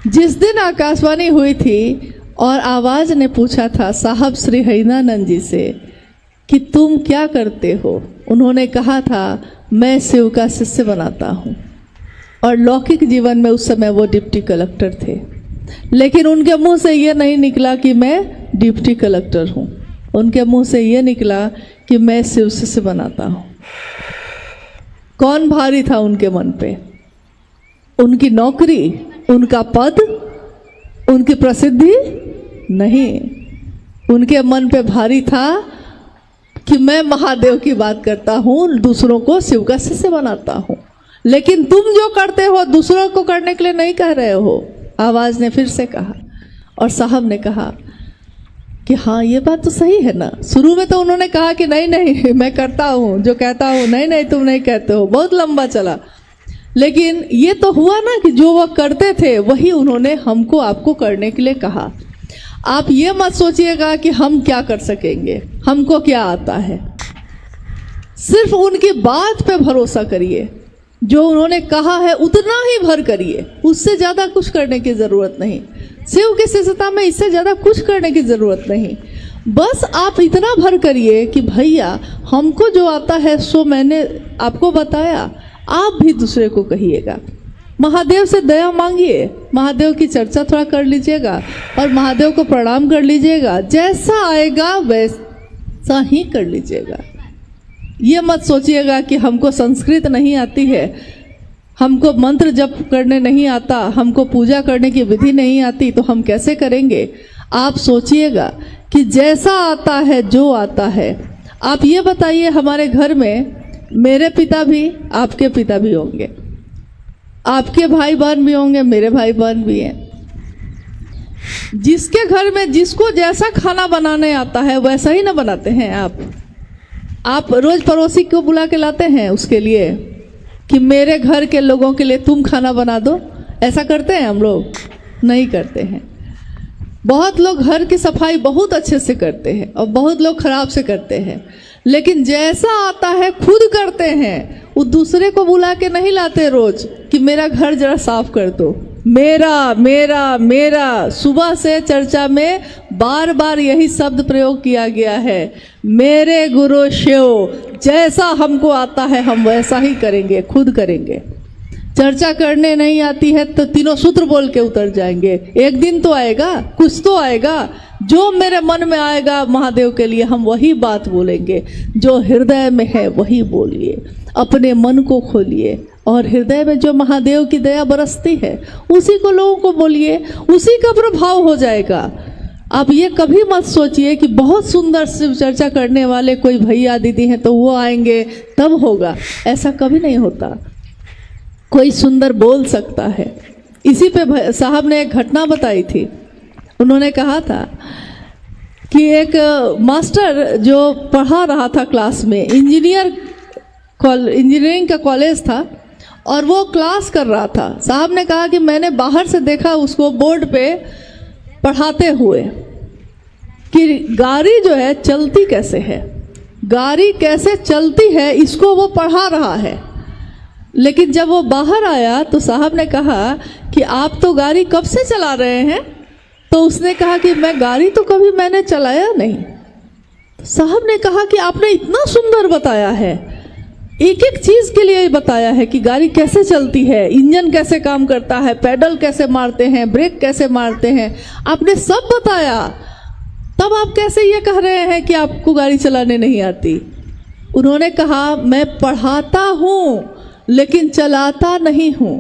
जिस दिन आकाशवाणी हुई थी और आवाज़ ने पूछा था साहब श्री हरिनानंद जी से कि तुम क्या करते हो, उन्होंने कहा था मैं शिव का शिष्य बनाता हूँ। और लौकिक जीवन में उस समय वो डिप्टी कलेक्टर थे, लेकिन उनके मुंह से ये नहीं निकला कि मैं डिप्टी कलेक्टर हूँ, उनके मुंह से ये निकला कि मैं शिव शिष्य बनाता हूँ। कौन भारी था उनके मन पे? उनकी नौकरी, उनका पद, उनकी प्रसिद्धि नहीं, उनके मन पे भारी था कि मैं महादेव की बात करता हूँ, दूसरों को शिव का शिष्य बनाता हूँ। लेकिन तुम जो करते हो दूसरों को करने के लिए नहीं कह रहे हो, आवाज़ ने फिर से कहा। और साहब ने कहा कि हाँ ये बात तो सही है ना। शुरू में तो उन्होंने कहा कि नहीं नहीं मैं करता हूँ, जो कहता हूँ, नहीं नहीं तुम नहीं कहते हो, बहुत लंबा चला। लेकिन ये तो हुआ ना कि जो वो करते थे वही उन्होंने हमको आपको करने के लिए कहा। आप ये मत सोचिएगा कि हम क्या कर सकेंगे, हमको क्या आता है। सिर्फ उनकी बात पे भरोसा करिए, जो उन्होंने कहा है उतना ही भर करिए, उससे ज़्यादा कुछ करने की ज़रूरत नहीं। शिव की शिष्यता में इससे ज़्यादा कुछ करने की ज़रूरत नहीं। बस आप इतना भर करिए कि भैया हमको जो आता है सो मैंने आपको बताया, आप भी दूसरे को कहिएगा। महादेव से दया मांगिए, महादेव की चर्चा थोड़ा कर लीजिएगा और महादेव को प्रणाम कर लीजिएगा। जैसा आएगा वैसा ही कर लीजिएगा। ये मत सोचिएगा कि हमको संस्कृत नहीं आती है, हमको मंत्र जप करने नहीं आता, हमको पूजा करने की विधि नहीं आती, तो हम कैसे करेंगे। आप सोचिएगा कि जैसा आता है, जो आता है। आप ये बताइए, हमारे घर में मेरे पिता भी, आपके पिता भी होंगे, आपके भाई बहन भी होंगे, मेरे भाई बहन भी हैं। जिसके घर में जिसको जैसा खाना बनाने आता है वैसा ही ना बनाते हैं आप रोज पड़ोसी को बुला के लाते हैं उसके लिए कि मेरे घर के लोगों के लिए तुम खाना बना दो। ऐसा करते हैं हम लोग? नहीं करते हैं। बहुत लोग घर की सफाई बहुत अच्छे से करते हैं और बहुत लोग खराब से करते हैं, लेकिन जैसा आता है खुद करते हैं। वो दूसरे को बुला के नहीं लाते रोज कि मेरा घर जरा साफ कर दो। मेरा मेरा मेरा, सुबह से चर्चा में बार बार यही शब्द प्रयोग किया गया है। मेरे गुरु शिव, जैसा हमको आता है हम वैसा ही करेंगे, खुद करेंगे। चर्चा करने नहीं आती है तो तीनों सूत्र बोल के उतर जाएंगे। एक दिन तो आएगा, कुछ तो आएगा, जो मेरे मन में आएगा महादेव के लिए हम वही बात बोलेंगे। जो हृदय में है वही बोलिए, अपने मन को खोलिए और हृदय में जो महादेव की दया बरसती है उसी को लोगों को बोलिए, उसी का प्रभाव हो जाएगा। आप ये कभी मत सोचिए कि बहुत सुंदर शिव चर्चा करने वाले कोई भैया दीदी हैं तो वो आएंगे तब होगा। ऐसा कभी नहीं होता। कोई सुंदर बोल सकता है। इसी पे साहब ने एक घटना बताई थी। उन्होंने कहा था कि एक मास्टर जो पढ़ा रहा था क्लास में, इंजीनियरिंग का कॉलेज था और वो क्लास कर रहा था। साहब ने कहा कि मैंने बाहर से देखा उसको बोर्ड पे पढ़ाते हुए कि गाड़ी जो है चलती कैसे है, गाड़ी कैसे चलती है, इसको वो पढ़ा रहा है। लेकिन जब वो बाहर आया तो साहब ने कहा कि आप तो गाड़ी कब से चला रहे हैं? तो उसने कहा कि मैं गाड़ी तो कभी मैंने चलाया नहीं। तो साहब ने कहा कि आपने इतना सुंदर बताया है, एक एक चीज़ के लिए बताया है कि गाड़ी कैसे चलती है, इंजन कैसे काम करता है, पैडल कैसे मारते हैं, ब्रेक कैसे मारते हैं, आपने सब बताया। तब आप कैसे ये कह रहे हैं कि आपको गाड़ी चलाने नहीं आती? उन्होंने कहा मैं पढ़ाता हूँ लेकिन चलाता नहीं हूँ।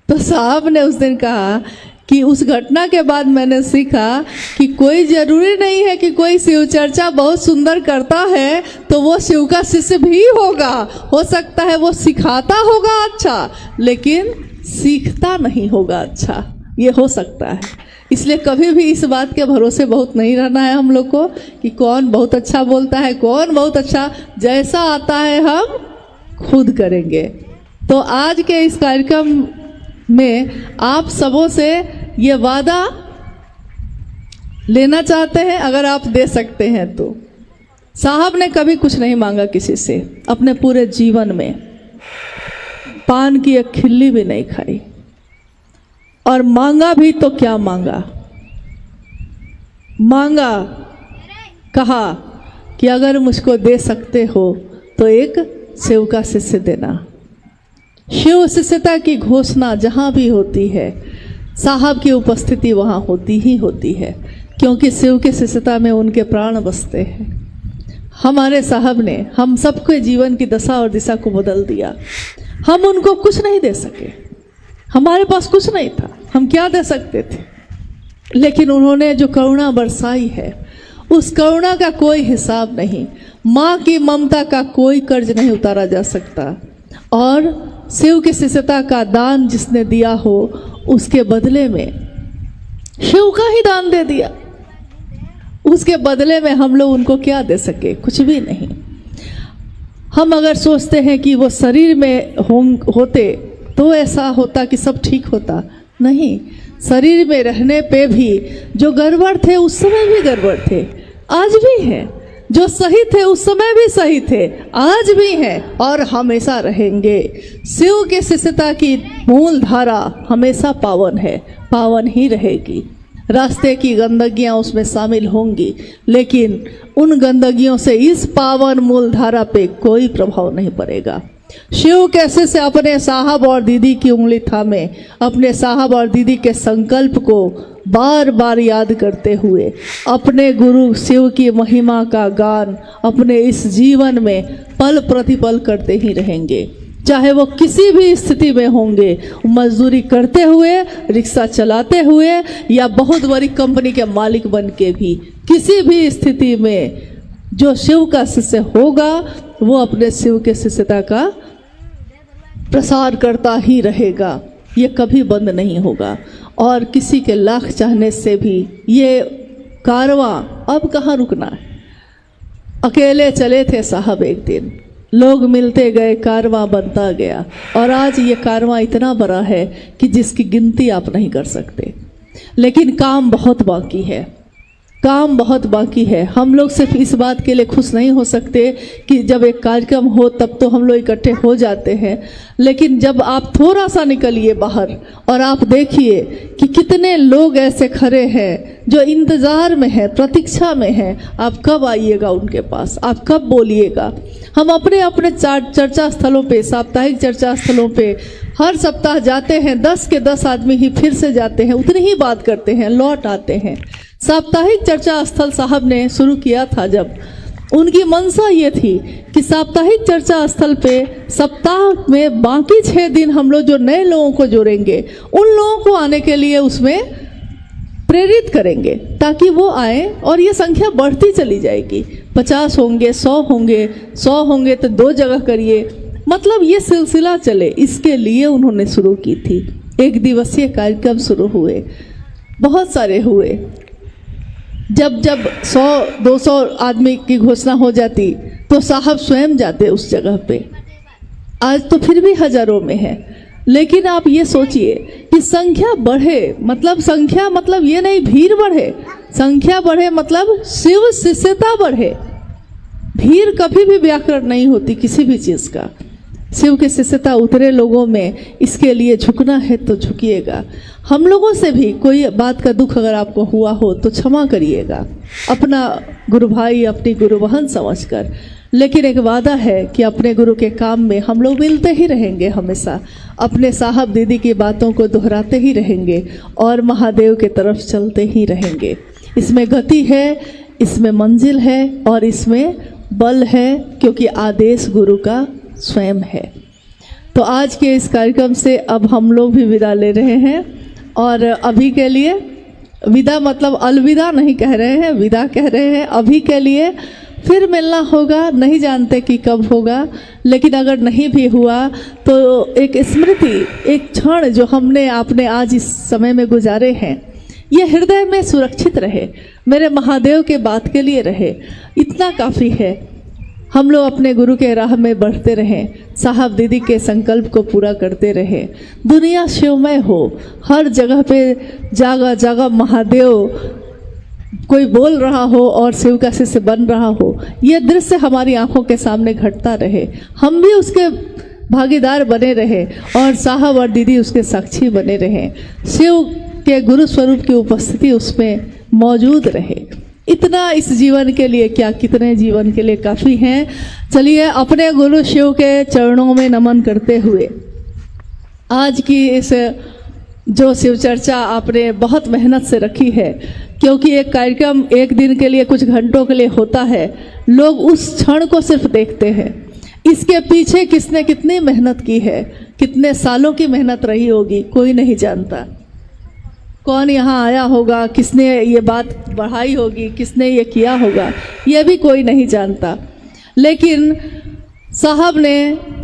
तो साहब ने उस दिन कहा कि उस घटना के बाद मैंने सीखा कि कोई ज़रूरी नहीं है कि कोई शिव चर्चा बहुत सुंदर करता है तो वो शिव का शिष्य भी होगा। हो सकता है वो सिखाता होगा अच्छा, लेकिन सीखता नहीं होगा अच्छा, ये हो सकता है। इसलिए कभी भी इस बात के भरोसे बहुत नहीं रहना है हम लोग को कि कौन बहुत अच्छा बोलता है, कौन बहुत अच्छा। जैसा आता है हम खुद करेंगे। तो आज के इस कार्यक्रम में आप सबों से ये वादा लेना चाहते हैं, अगर आप दे सकते हैं तो। साहब ने कभी कुछ नहीं मांगा किसी से, अपने पूरे जीवन में पान की एक खिल्ली भी नहीं खाई। और मांगा भी तो क्या मांगा, मांगा कहा कि अगर मुझको दे सकते हो तो एक शिव का शिष्य देना। शिव शिष्यता की घोषणा जहाँ भी होती है साहब की उपस्थिति वहाँ होती ही होती है, क्योंकि शिव के शिष्यता में उनके प्राण बसते हैं। हमारे साहब ने हम सबके जीवन की दशा और दिशा को बदल दिया। हम उनको कुछ नहीं दे सके, हमारे पास कुछ नहीं था, हम क्या दे सकते थे, लेकिन उन्होंने जो करुणा बरसाई है उस करुणा का कोई हिसाब नहीं। माँ की ममता का कोई कर्ज नहीं उतारा जा सकता। और शिव की शिष्यता का दान जिसने दिया हो उसके बदले में शिव का ही दान दे दिया। उसके बदले में हम लोग उनको क्या दे सके, कुछ भी नहीं। हम अगर सोचते हैं कि वो शरीर में होते तो ऐसा होता कि सब ठीक होता, नहीं। शरीर में रहने पे भी जो गड़बड़ थे उस समय भी गड़बड़ थे, आज भी हैं। जो सही थे उस समय भी सही थे, आज भी हैं और हमेशा रहेंगे। शिव के शिष्यता की मूल धारा हमेशा पावन है, पावन ही रहेगी। रास्ते की गंदगियां उसमें शामिल होंगी, लेकिन उन गंदगियों से इस पावन मूल धारा पे कोई प्रभाव नहीं पड़ेगा। शिव कैसे से अपने साहब और दीदी की उंगली थामे, अपने साहब और दीदी के संकल्प को बार बार याद करते हुए अपने गुरु शिव की महिमा का गान अपने इस जीवन में पल प्रतिपल करते ही रहेंगे। चाहे वो किसी भी स्थिति में होंगे, मजदूरी करते हुए, रिक्शा चलाते हुए या बहुत बड़ी कंपनी के मालिक बन के भी, किसी भी स्थिति में जो शिव का शिष्य होगा वो अपने शिव के शिष्यता का प्रसार करता ही रहेगा। ये कभी बंद नहीं होगा। और किसी के लाख चाहने से भी ये कारवां अब कहाँ रुकना है। अकेले चले थे साहब, एक दिन लोग मिलते गए, कारवां बनता गया और आज ये कारवां इतना बड़ा है कि जिसकी गिनती आप नहीं कर सकते। लेकिन काम बहुत बाकी है, काम बहुत बाकी है। हम लोग सिर्फ इस बात के लिए खुश नहीं हो सकते कि जब एक कार्यक्रम हो तब तो हम लोग इकट्ठे हो जाते हैं, लेकिन जब आप थोड़ा सा निकलिए बाहर और आप देखिए कि कितने लोग ऐसे खड़े हैं जो इंतज़ार में हैं, प्रतीक्षा में हैं, आप कब आइएगा उनके पास, आप कब बोलिएगा। हम अपने अपने चर्चा स्थलों पे, साप्ताहिक चर्चा स्थलों पे हर सप्ताह जाते हैं, 10 के 10 आदमी ही फिर से जाते हैं, उतनी ही बात करते हैं, लौट आते हैं। साप्ताहिक चर्चा स्थल साहब ने शुरू किया था जब, उनकी मंशा ये थी कि साप्ताहिक चर्चा स्थल पे सप्ताह में बाकी 6 दिन हम लोग जो नए लोगों को जोड़ेंगे उन लोगों को आने के लिए उसमें प्रेरित करेंगे ताकि वो आए और ये संख्या बढ़ती चली जाएगी। 50 होंगे, 100 होंगे, 100 होंगे तो 2 जगह करिए, मतलब ये सिलसिला चले, इसके लिए उन्होंने शुरू की थी। 1 दिवसीय कार्यक्रम शुरू हुए, बहुत सारे हुए। जब 100-200 आदमी की घोषणा हो जाती तो साहब स्वयं जाते उस जगह पे। आज तो फिर भी हजारों में है, लेकिन आप ये सोचिए कि संख्या बढ़े, मतलब संख्या मतलब ये नहीं भीड़ बढ़े, संख्या बढ़े मतलब शिव शिष्यता बढ़े। भीड़ कभी भी व्याकरण नहीं होती किसी भी चीज़ का। शिव की शिष्यता उतरे लोगों में, इसके लिए झुकना है तो झुकिएगा। हम लोगों से भी कोई बात का दुख अगर आपको हुआ हो तो क्षमा करिएगा, अपना गुरु भाई, अपनी गुरु बहन समझकर। लेकिन एक वादा है कि अपने गुरु के काम में हम लोग मिलते ही रहेंगे, हमेशा अपने साहब दीदी की बातों को दोहराते ही रहेंगे और महादेव के तरफ चलते ही रहेंगे। इसमें गति है, इसमें मंजिल है और इसमें बल है, क्योंकि आदेश गुरु का स्वयं है। तो आज के इस कार्यक्रम से अब हम लोग भी विदा ले रहे हैं और अभी के लिए विदा मतलब अलविदा नहीं कह रहे हैं, विदा कह रहे हैं। अभी के लिए फिर मिलना होगा, नहीं जानते कि कब होगा, लेकिन अगर नहीं भी हुआ तो एक स्मृति, एक क्षण जो हमने आपने आज इस समय में गुजारे हैं, ये हृदय में सुरक्षित रहे, मेरे महादेव के बात के लिए रहे, इतना काफ़ी है। हम लोग अपने गुरु के राह में बढ़ते रहें, साहब दीदी के संकल्प को पूरा करते रहें। दुनिया शिवमय हो, हर जगह पे जगह जगह महादेव कोई बोल रहा हो और शिव का शिष्य बन रहा हो, ये दृश्य हमारी आंखों के सामने घटता रहे। हम भी उसके भागीदार बने रहे और साहब और दीदी उसके साक्षी बने रहे, शिव के गुरु स्वरूप की उपस्थिति उसमें मौजूद रहे। इतना इस जीवन के लिए क्या, कितने जीवन के लिए काफ़ी हैं। चलिए अपने गुरु शिव के चरणों में नमन करते हुए आज की इस जो शिव चर्चा आपने बहुत मेहनत से रखी है, क्योंकि एक कार्यक्रम एक दिन के लिए कुछ घंटों के लिए होता है, लोग उस क्षण को सिर्फ देखते हैं, इसके पीछे किसने कितनी मेहनत की है, कितने सालों की मेहनत रही होगी कोई नहीं जानता। कौन यहाँ आया होगा, किसने ये बात बढ़ाई होगी, किसने ये किया होगा, ये भी कोई नहीं जानता। लेकिन साहब ने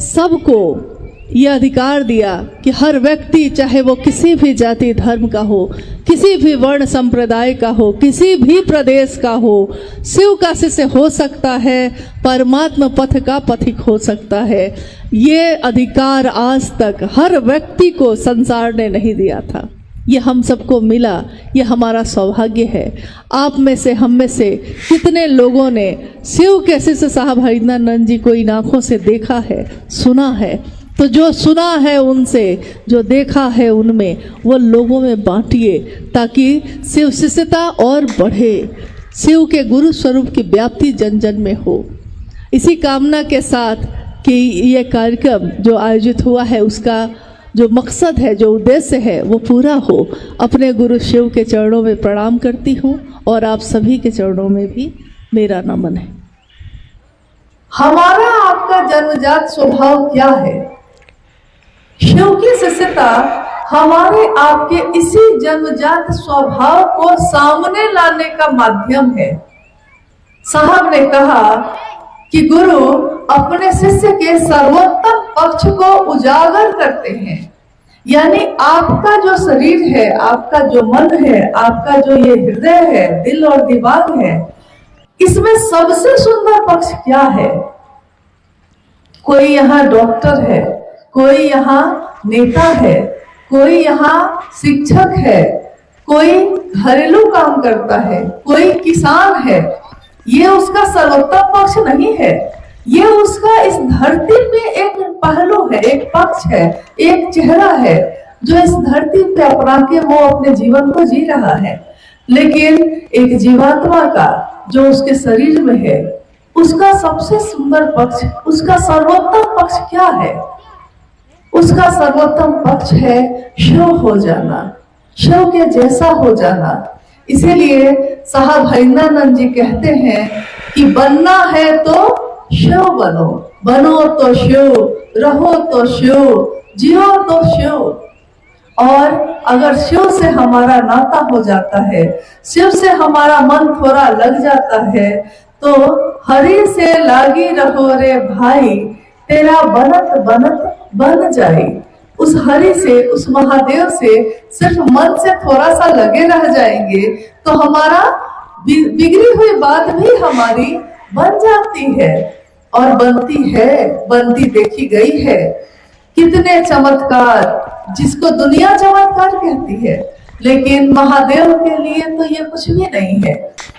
सबको ये अधिकार दिया कि हर व्यक्ति, चाहे वो किसी भी जाति धर्म का हो, किसी भी वर्ण संप्रदाय का हो, किसी भी प्रदेश का हो, शिव का शिष्य हो सकता है, परमात्मा पथ का पथिक हो सकता है। ये अधिकार आज तक हर व्यक्ति को संसार ने नहीं दिया था, ये हम सबको मिला, ये हमारा सौभाग्य है। आप में से, हम में से कितने लोगों ने शिव के शिष्य साहब हरिनानंद जी को इन आँखों से देखा है, सुना है। तो जो सुना है उनसे, जो देखा है उनमें, वो लोगों में बांटिए ताकि शिव शिष्यता और बढ़े, शिव के गुरु स्वरूप की व्याप्ति जन जन में हो। इसी कामना के साथ कि ये कार्यक्रम जो आयोजित हुआ है उसका जो मकसद है, जो उद्देश्य है वो पूरा हो। अपने गुरु शिव के चरणों में प्रणाम करती हूँ और आप सभी के चरणों में भी मेरा नमन है। हमारा आपका जन्मजात स्वभाव क्या है? शिव की शिष्यता हमारे आपके इसी जन्मजात स्वभाव को सामने लाने का माध्यम है। साहब ने कहा कि गुरु अपने शिष्य के सर्वोत्तम पक्ष को उजागर करते हैं, यानी आपका जो शरीर है, आपका जो मन है, आपका जो ये हृदय है, दिल और दिमाग है, इसमें सबसे सुंदर पक्ष क्या है? कोई यहाँ डॉक्टर है, कोई यहाँ नेता है, कोई यहाँ शिक्षक है, कोई घरेलू काम करता है, कोई किसान है। ये उसका सर्वोत्तम पक्ष नहीं है, ये उसका इस धरती पे एक पहलू है, एक पक्ष है, एक चेहरा है जो इस धरती पे अपना के वो अपने जीवन को जी रहा है। लेकिन एक जीवात्मा का जो उसके शरीर में है, उसका सबसे सुंदर पक्ष, उसका सर्वोत्तम पक्ष क्या है? उसका सर्वोत्तम पक्ष है शिव हो जाना, शिव के जैसा हो जाना। इसीलिए साहब हरिनानंद जी कहते हैं कि बनना है तो शिव बनो, बनो तो शिव, रहो तो शिव, जियो तो शिव। और अगर शिव से हमारा नाता हो जाता है, शिव से हमारा मन थोड़ा लग जाता है, तो हरि से लागी रहो रे भाई, तेरा बनत बनत बन जाए। उस हरि से, उस महादेव से सिर्फ मन से थोड़ा सा लगे रह जाएंगे तो हमारा बिगड़ी हुई बात भी हमारी बन जाती है और बनती है, बनती देखी गई है। कितने चमत्कार, जिसको दुनिया चमत्कार कहती है, लेकिन महादेव के लिए तो ये कुछ भी नहीं है।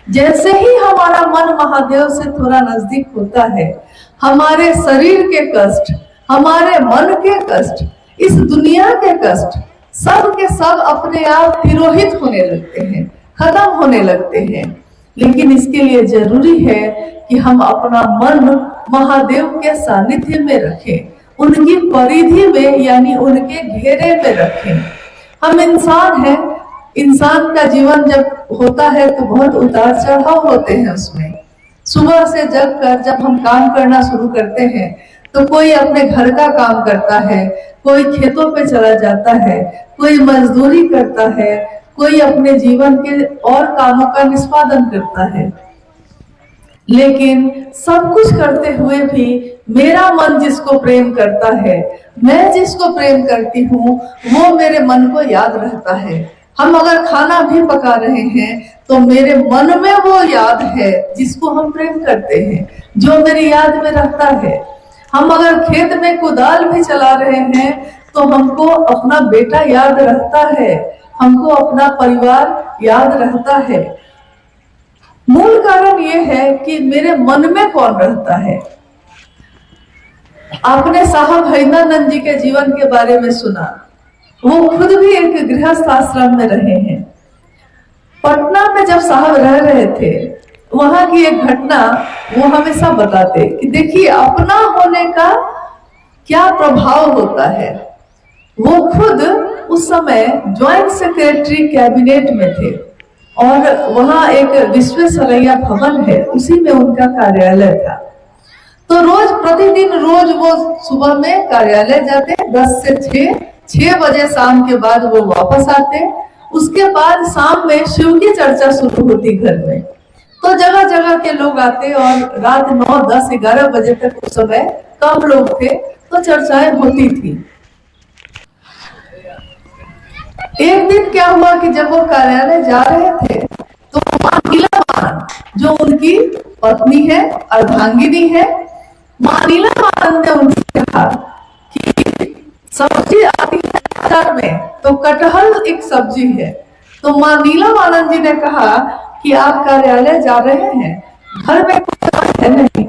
जैसे ही हमारा मन महादेव से थोड़ा नजदीक होता है, हमारे शरीर के कष्ट, हमारे मन के कष्ट, इस दुनिया के कष्ट सब के सब अपने आप तिरोहित होने लगते हैं, खत्म होने लगते हैं। लेकिन इसके लिए जरूरी है कि हम अपना मन महादेव के सानिध्य में रखें, उनकी परिधि में यानी उनके घेरे में रखें। हम इंसान हैं, इंसान का जीवन जब होता है तो बहुत उतार चढ़ाव होते हैं उसमें। सुबह से जग कर जब हम काम करना शुरू करते हैं तो कोई अपने घर का काम करता है, कोई खेतों पे चला जाता है, कोई मजदूरी करता है, कोई अपने जीवन के और कामों का निष्पादन करता है। लेकिन सब कुछ करते हुए भी मेरा मन जिसको प्रेम करता है, मैं जिसको प्रेम करती हूँ, वो मेरे मन को याद रहता है। हम अगर खाना भी पका रहे हैं तो मेरे मन में वो याद है जिसको हम प्रेम करते हैं, जो मेरी याद में रहता है। हम अगर खेत में कुदाल भी चला रहे हैं तो हमको अपना बेटा याद रहता है, हमको अपना परिवार याद रहता है। मूल कारण ये है कि मेरे मन में कौन रहता है। आपने साहब हैदरानंद जी के जीवन के बारे में सुना। वो खुद भी एक गृहस्थ आश्रम में रहे हैं। पटना में जब साहब रह रहे थे, वहां की एक घटना वो हमेशा बताते कि देखिए अपना होने का क्या प्रभाव होता है। वो खुद उस समय ज्वाइंट सेक्रेटरी कैबिनेट में थे और वहां एक विश्वेश्वरैया भवन है, उसी में उनका कार्यालय था। तो रोज प्रतिदिन वो सुबह में कार्यालय जाते, 10 से 6 बजे शाम के बाद वो वापस आते। उसके बाद शाम में शिव की चर्चा शुरू होती घर में। तो जगह जगह के लोग आते और रात 9, 10, 11 बजे तक उस समय कम लोग थे तो चर्चाएं होती थी। एक दिन क्या हुआ कि जब वो कार्यालय जा रहे थे तो मां नीलम, जो उनकी पत्नी है, अर्धांगिनी है, मां नीलम ने उनसे कहा कि सब्जी आती है बाजार में, तो कटहल एक सब्जी है। तो मां नीलम आनंद जी ने कहा कि आप कार्यालय जा रहे हैं, घर में कुछ है नहीं,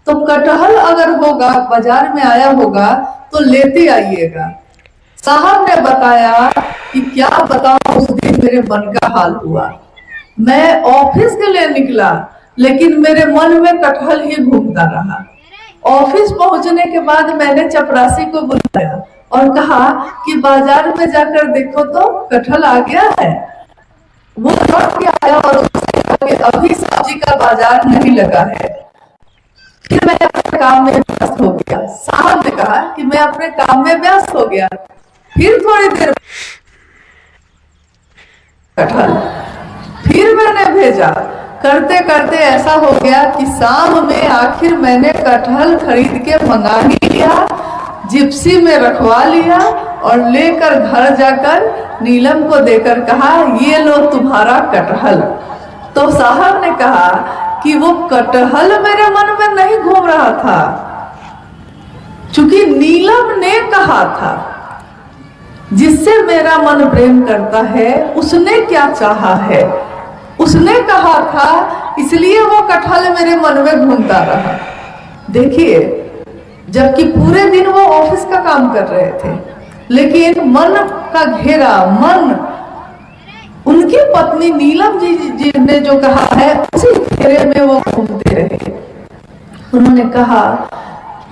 तो कटहल अगर होगा, बाजार में आया होगा तो लेते आइएगा। साहब ने बताया कि क्या बताऊं, उस दिन मेरे मन का हाल हुआ। मैं ऑफिस के लिए निकला लेकिन मेरे मन में कटहल ही घूमता रहा। ऑफिस पहुंचने के बाद मैंने चपरासी को बुलाया और कहा कि बाजार में जाकर देखो तो कटहल आ गया है। वो लौट के आया और अभी सब्जी का बाजार नहीं लगा है। फिर मैं अपने काम में व्यस्त हो गया। साहब ने कहा कि मैं अपने काम में व्यस्त हो गया। फिर थोड़ी देर कटहल फिर मैंने भेजा। करते करते ऐसा हो गया कि शाम में आखिर मैंने कटहल खरीद के मंगा ही लिया, जिप्सी में रखवा लिया और लेकर घर जाकर नीलम को देकर कहा, ये लो तुम्हारा कटहल। तो साहब ने कहा कि वो कटहल मेरे मन में नहीं घूम रहा था, क्योंकि नीलम ने कहा था जिससे मेरा मन प्रेम करता है उसने क्या चाहा है, उसने कहा था, इसलिए वो कटहल मेरे मन में घूमता रहा। देखिए, जबकि पूरे दिन वो ऑफिस का काम कर रहे थे, लेकिन मन का घेरा, मन उनकी पत्नी नीलम जी ने जो कहा है उसी घेरे में वो घूमते रहे। उन्होंने कहा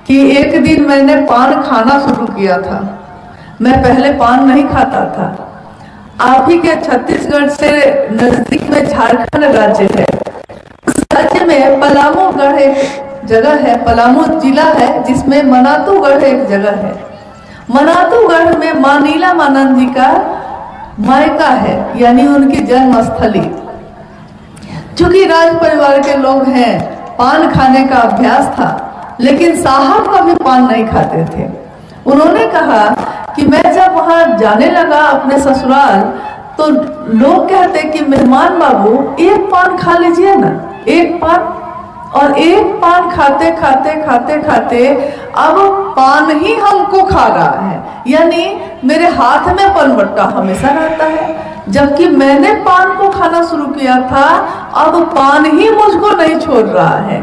कि एक दिन मैंने पान खाना शुरू किया था। मैं पहले पान नहीं खाता था। आप ही के छत्तीसगढ़ से नजदीक में झारखंड राज्य है। उस राज्य में पलामूगढ़ एक जगह है, पलामू जिला है, जिसमें मनातूगढ़ एक जगह है। मनातूगढ़ में मां नीलम आनंद जी का मायका है, यानी उनकी जन्म स्थली। चूंकि राज परिवार के लोग हैं, पान खाने का अभ्यास था, लेकिन साहब कभी पान नहीं खाते थे। उन्होंने कहा कि मैं जब वहां जाने लगा अपने ससुराल, तो लोग कहते कि मेहमान बाबू एक पान खा लीजिए ना, एक पान। और एक पान खाते खाते खाते खाते अब पान ही हमको खा रहा है, यानी मेरे हाथ में पनवट्टा हमेशा रहता है। जबकि मैंने पान को खाना शुरू किया था, अब पान ही मुझको नहीं छोड़ रहा है।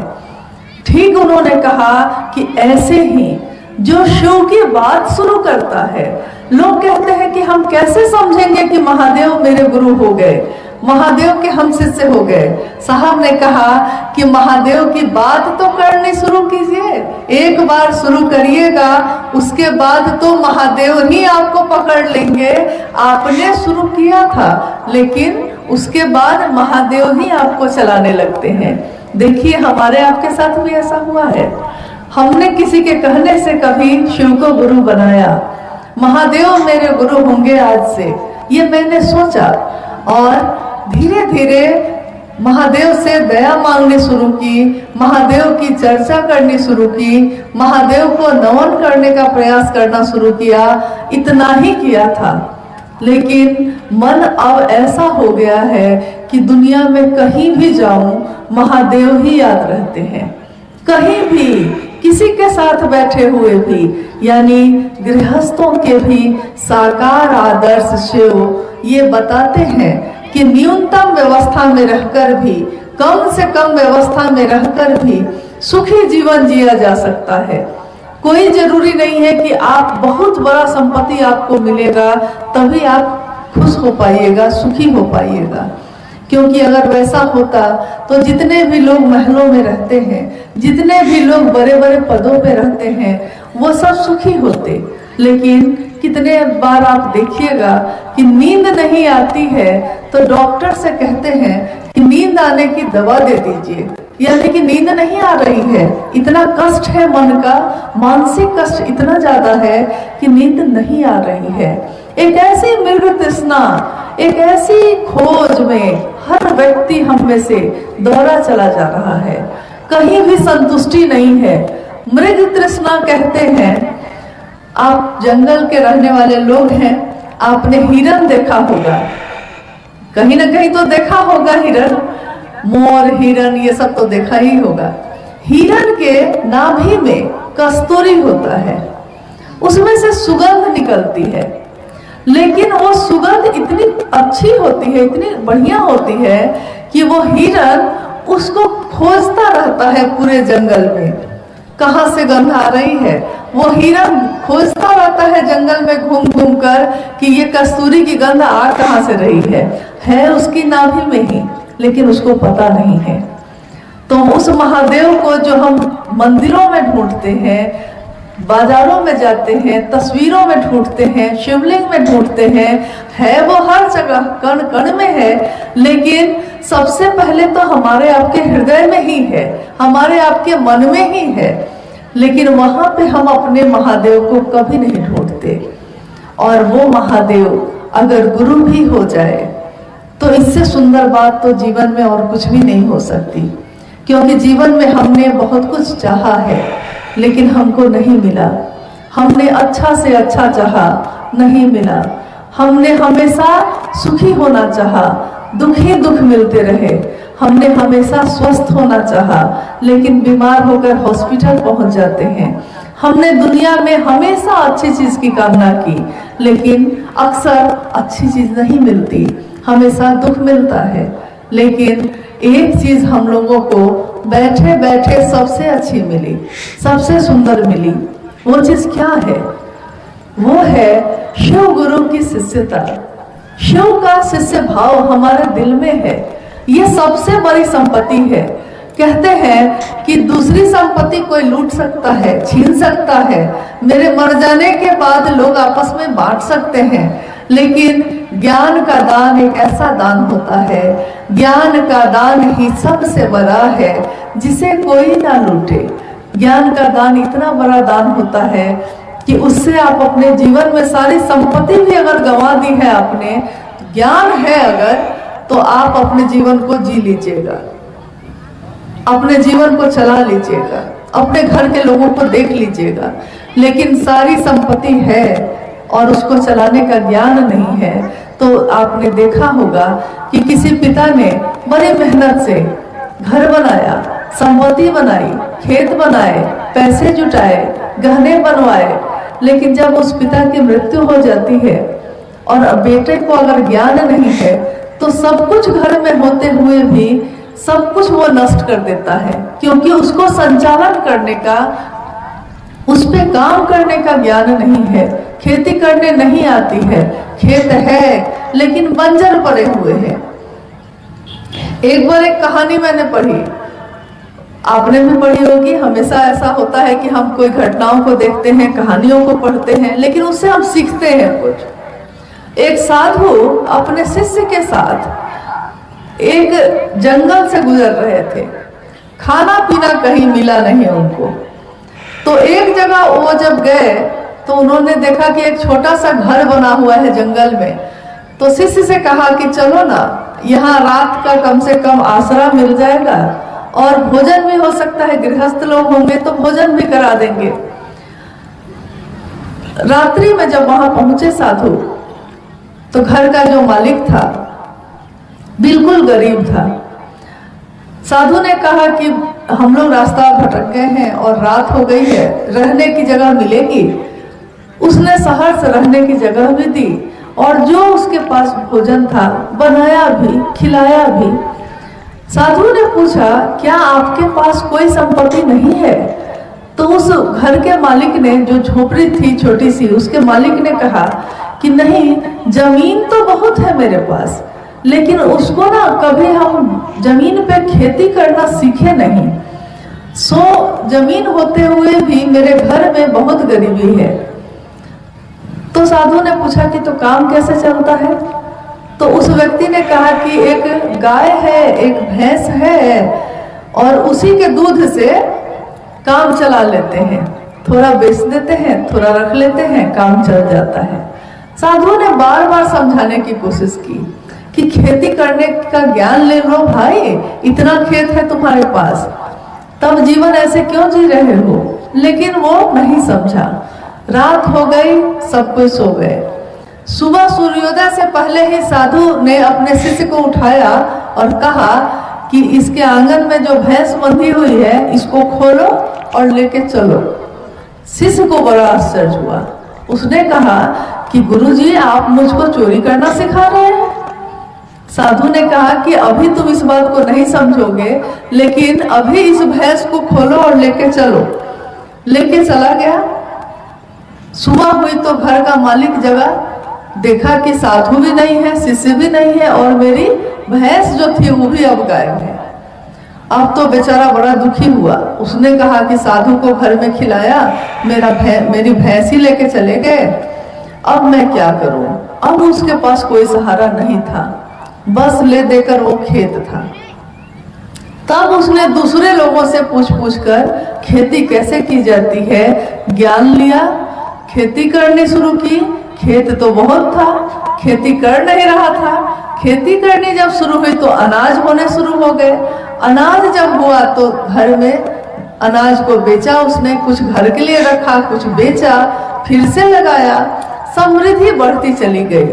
ठीक उन्होंने कहा कि ऐसे ही जो शिव की बात शुरू करता है, लोग कहते हैं कि हम कैसे समझेंगे कि महादेव मेरे गुरु हो गए, महादेव के हम शिष्य हो गए। साहब ने कहा कि महादेव की बात तो करनी शुरू कीजिए, एक बार शुरू करिएगा, उसके बाद तो महादेव ही आपको पकड़ लेंगे। आपने शुरू किया था, लेकिन उसके बाद महादेव ही आपको चलाने लगते हैं। देखिए, हमारे आपके साथ भी ऐसा हुआ है। हमने किसी के कहने से कभी शिव को गुरु बनाया, महादेव मेरे गुरु होंगे आज से, ये मैंने सोचा, और धीरे धीरे महादेव से दया मांगनी शुरू की, महादेव की चर्चा करनी शुरू की, महादेव को नमन करने का प्रयास करना शुरू किया। इतना ही किया था, लेकिन मन अब ऐसा हो गया है कि दुनिया में कहीं भी जाऊं महादेव ही याद रहते हैं। कहीं भी किसी के साथ बैठे हुए भी, यानी गृहस्थों के भी साकार आदर्श शिव ये बताते हैं कि न्यूनतम व्यवस्था में रहकर भी, कम से कम व्यवस्था में रहकर भी सुखी जीवन जिया जा सकता है। कोई जरूरी नहीं है कि आप बहुत बड़ा संपत्ति आपको मिलेगा तभी आप खुश हो पाइएगा, सुखी हो पाइएगा। क्योंकि अगर वैसा होता तो जितने भी लोग महलों में रहते हैं, जितने भी लोग बड़े बड़े पदों पे रहते हैं, वो सब सुखी होते। लेकिन कितने बार आप देखिएगा कि नींद नहीं आती है तो डॉक्टर से कहते हैं कि नींद आने की दवा दे दीजिए, यानी कि नींद नहीं आ रही है, इतना कष्ट है मन का, मानसिक कष्ट इतना ज्यादा है कि नींद नहीं आ रही है। एक ऐसी मृग तृष्णा, एक ऐसी खोज में हर व्यक्ति हम में से दौड़ा चला जा रहा है, कहीं भी संतुष्टि नहीं है। मृग तृष्णा कहते हैं, आप जंगल के रहने वाले लोग हैं, आपने हिरन देखा होगा, कहीं ना कहीं तो देखा होगा हिरन, मोर हिरन ये सब तो देखा ही होगा। हिरन के नाभि में कस्तूरी होता है, उसमें से सुगंध निकलती है, लेकिन वो सुगंध इतनी अच्छी होती है, इतनी बढ़िया होती है कि वो हिरन उसको खोजता रहता है पूरे जंगल में, कहाँ से गंध आ रही है। वो हिरन खोजता रहता है जंगल में घूम घूम कर कि ये कस्तूरी की गंध आ कहाँ से रही है उसकी नाभि में ही, लेकिन उसको पता नहीं है। तो उस महादेव को जो हम मंदिरों में ढूंढते हैं, बाजारों में जाते हैं, तस्वीरों में ढूंढते हैं, शिवलिंग में ढूंढते हैं, है वो हर जगह, कण कण में है, लेकिन सबसे पहले तो हमारे आपके हृदय में ही है, हमारे आपके मन में ही है। लेकिन वहां पे हम अपने महादेव को कभी नहीं ढूंढते। और वो महादेव अगर गुरु भी हो जाए तो इससे सुंदर बात तो जीवन में और कुछ भी नहीं हो सकती। क्योंकि जीवन में हमने बहुत कुछ चाहा है लेकिन हमको नहीं मिला, हमने अच्छा से अच्छा चाहा, नहीं मिला। हमने हमेशा सुखी होना चाहा, दुख ही दुख मिलते रहे। हमने हमेशा स्वस्थ होना चाहा, लेकिन बीमार होकर हॉस्पिटल पहुंच जाते हैं। हमने दुनिया में हमेशा अच्छी चीज की कामना की, लेकिन अक्सर अच्छी चीज नहीं मिलती, हमेशा दुख मिलता है। लेकिन एक चीज हम लोगों को बैठे बैठे सबसे अच्छी मिली, सबसे सुंदर मिली। वो चीज क्या है? वो है शिव गुरु की शिष्यता। शिव का शिष्य भाव हमारे दिल में है, ये सबसे बड़ी संपत्ति है। कहते हैं कि दूसरी संपत्ति कोई लूट सकता है, छीन सकता है, मेरे मर जाने के बाद लोग आपस में बांट सकते हैं, लेकिन ज्ञान का दान एक ऐसा दान होता है, ज्ञान का दान ही सबसे बड़ा है जिसे कोई ना लूटे। ज्ञान का दान इतना बड़ा दान होता है कि उससे आप अपने जीवन में सारी संपत्ति भी अगर गंवा दी है आपने, ज्ञान है अगर, तो आप अपने जीवन को जी लीजिएगा, अपने जीवन को चला लीजिएगा, अपने घर के लोगों को देख लीजिएगा। लेकिन सारी संपत्ति है और उसको चलाने का ज्ञान नहीं है, तो आपने देखा होगा कि किसी पिता ने बड़ी मेहनत से घर बनाया, संपत्ति बनाई, खेत बनाए, पैसे जुटाए, गहने बनवाए, लेकिन जब उस पिता की मृत्यु हो जाती है और बेटे को अगर ज्ञान नहीं है तो सब कुछ घर में होते हुए भी सब कुछ वो नष्ट कर देता है, क्योंकि उसको संचालन करने का, उस पे काम करने का ज्ञान नहीं है, खेती करने नहीं आती है, खेत है लेकिन बंजर पड़े हुए हैं। एक बार एक कहानी मैंने पढ़ी, आपने भी पढ़ी होगी। हमेशा ऐसा होता है कि हम कोई घटनाओं को देखते हैं, कहानियों को पढ़ते हैं, लेकिन उससे हम सीखते हैं कुछ। एक साधु अपने शिष्य के साथ एक जंगल से गुजर रहे थे, खाना पीना कहीं मिला नहीं उनको। तो एक जगह वो जब गए तो उन्होंने देखा कि एक छोटा सा घर बना हुआ है जंगल में। तो शिष्य से कहा कि चलो ना, यहाँ रात का कम से कम आसरा मिल जाएगा और भोजन भी हो सकता है, गृहस्थ लोग होंगे तो भोजन भी करा देंगे। रात्रि में जब वहां पहुंचे साधु, तो घर का जो मालिक था बिल्कुल गरीब था। साधु ने कहा कि हम लोग रास्ता भटक गए हैं और रात हो गई है, रहने की जगह मिलेगी? उसने सहर्ष रहने की जगह भी दी और जो उसके पास भोजन था बनाया भी, खिलाया भी। साधु ने पूछा, क्या आपके पास कोई संपत्ति नहीं है? तो उस घर के मालिक ने, जो झोपड़ी थी छोटी सी, उसके मालिक ने कहा कि नहीं, जमीन तो बहुत है मेरे पास, लेकिन उसको ना कभी हम जमीन पे खेती करना सीखे नहीं। जमीन होते हुए भी मेरे घर में बहुत गरीबी है। तो साधु ने पूछा कि तो काम कैसे चलता है? तो उस व्यक्ति ने कहा कि एक गाय है, एक भैंस है, और उसी के दूध से काम चला लेते हैं, थोड़ा बेच देते हैं, थोड़ा रख लेते हैं, काम चल जाता है। साधु ने बार बार समझाने की कोशिश की कि खेती करने का ज्ञान ले लो भाई, इतना खेत है तुम्हारे पास, तब जीवन ऐसे क्यों जी रहे हो? लेकिन वो नहीं समझा। रात हो गई, सब कोई सो गए। सुबह सूर्योदय से पहले ही साधु ने अपने शिष्य को उठाया और कहा कि इसके आंगन में जो भैंस बंधी हुई है, इसको खोलो और लेके चलो। शिष्य को बड़ा आश्चर्य हुआ। उसने कहा कि गुरुजी, आप मुझको चोरी करना सिखा रहे हैं? साधु ने कहा कि अभी तुम इस बात को नहीं समझोगे, लेकिन अभी इस भैंस को खोलो और लेके चलो। लेके चला गया। सुबह हुई तो घर का मालिक जगा, देखा कि साधु भी नहीं है, शिष्य भी नहीं है, और मेरी भैंस जो थी वो भी अब गायब है। अब तो बेचारा बड़ा दुखी हुआ। उसने कहा कि साधु को घर में खिलाया, मेरी भैंस ही लेके चले गए, अब मैं क्या करूं? अब उसके पास कोई सहारा नहीं था, बस ले देकर वो खेत था। तब उसने दूसरे लोगों से पूछ कर खेती कैसे की जाती है ज्ञान लिया, खेती करनी शुरू की। खेत तो बहुत था, खेती कर नहीं रहा था। खेती करनी जब शुरू हुई तो अनाज होने शुरू हो गए। अनाज जब हुआ तो घर में अनाज को बेचा उसने, कुछ घर के लिए रखा, कुछ बेचा, फिर से लगाया। समृद्धि बढ़ती चली गई।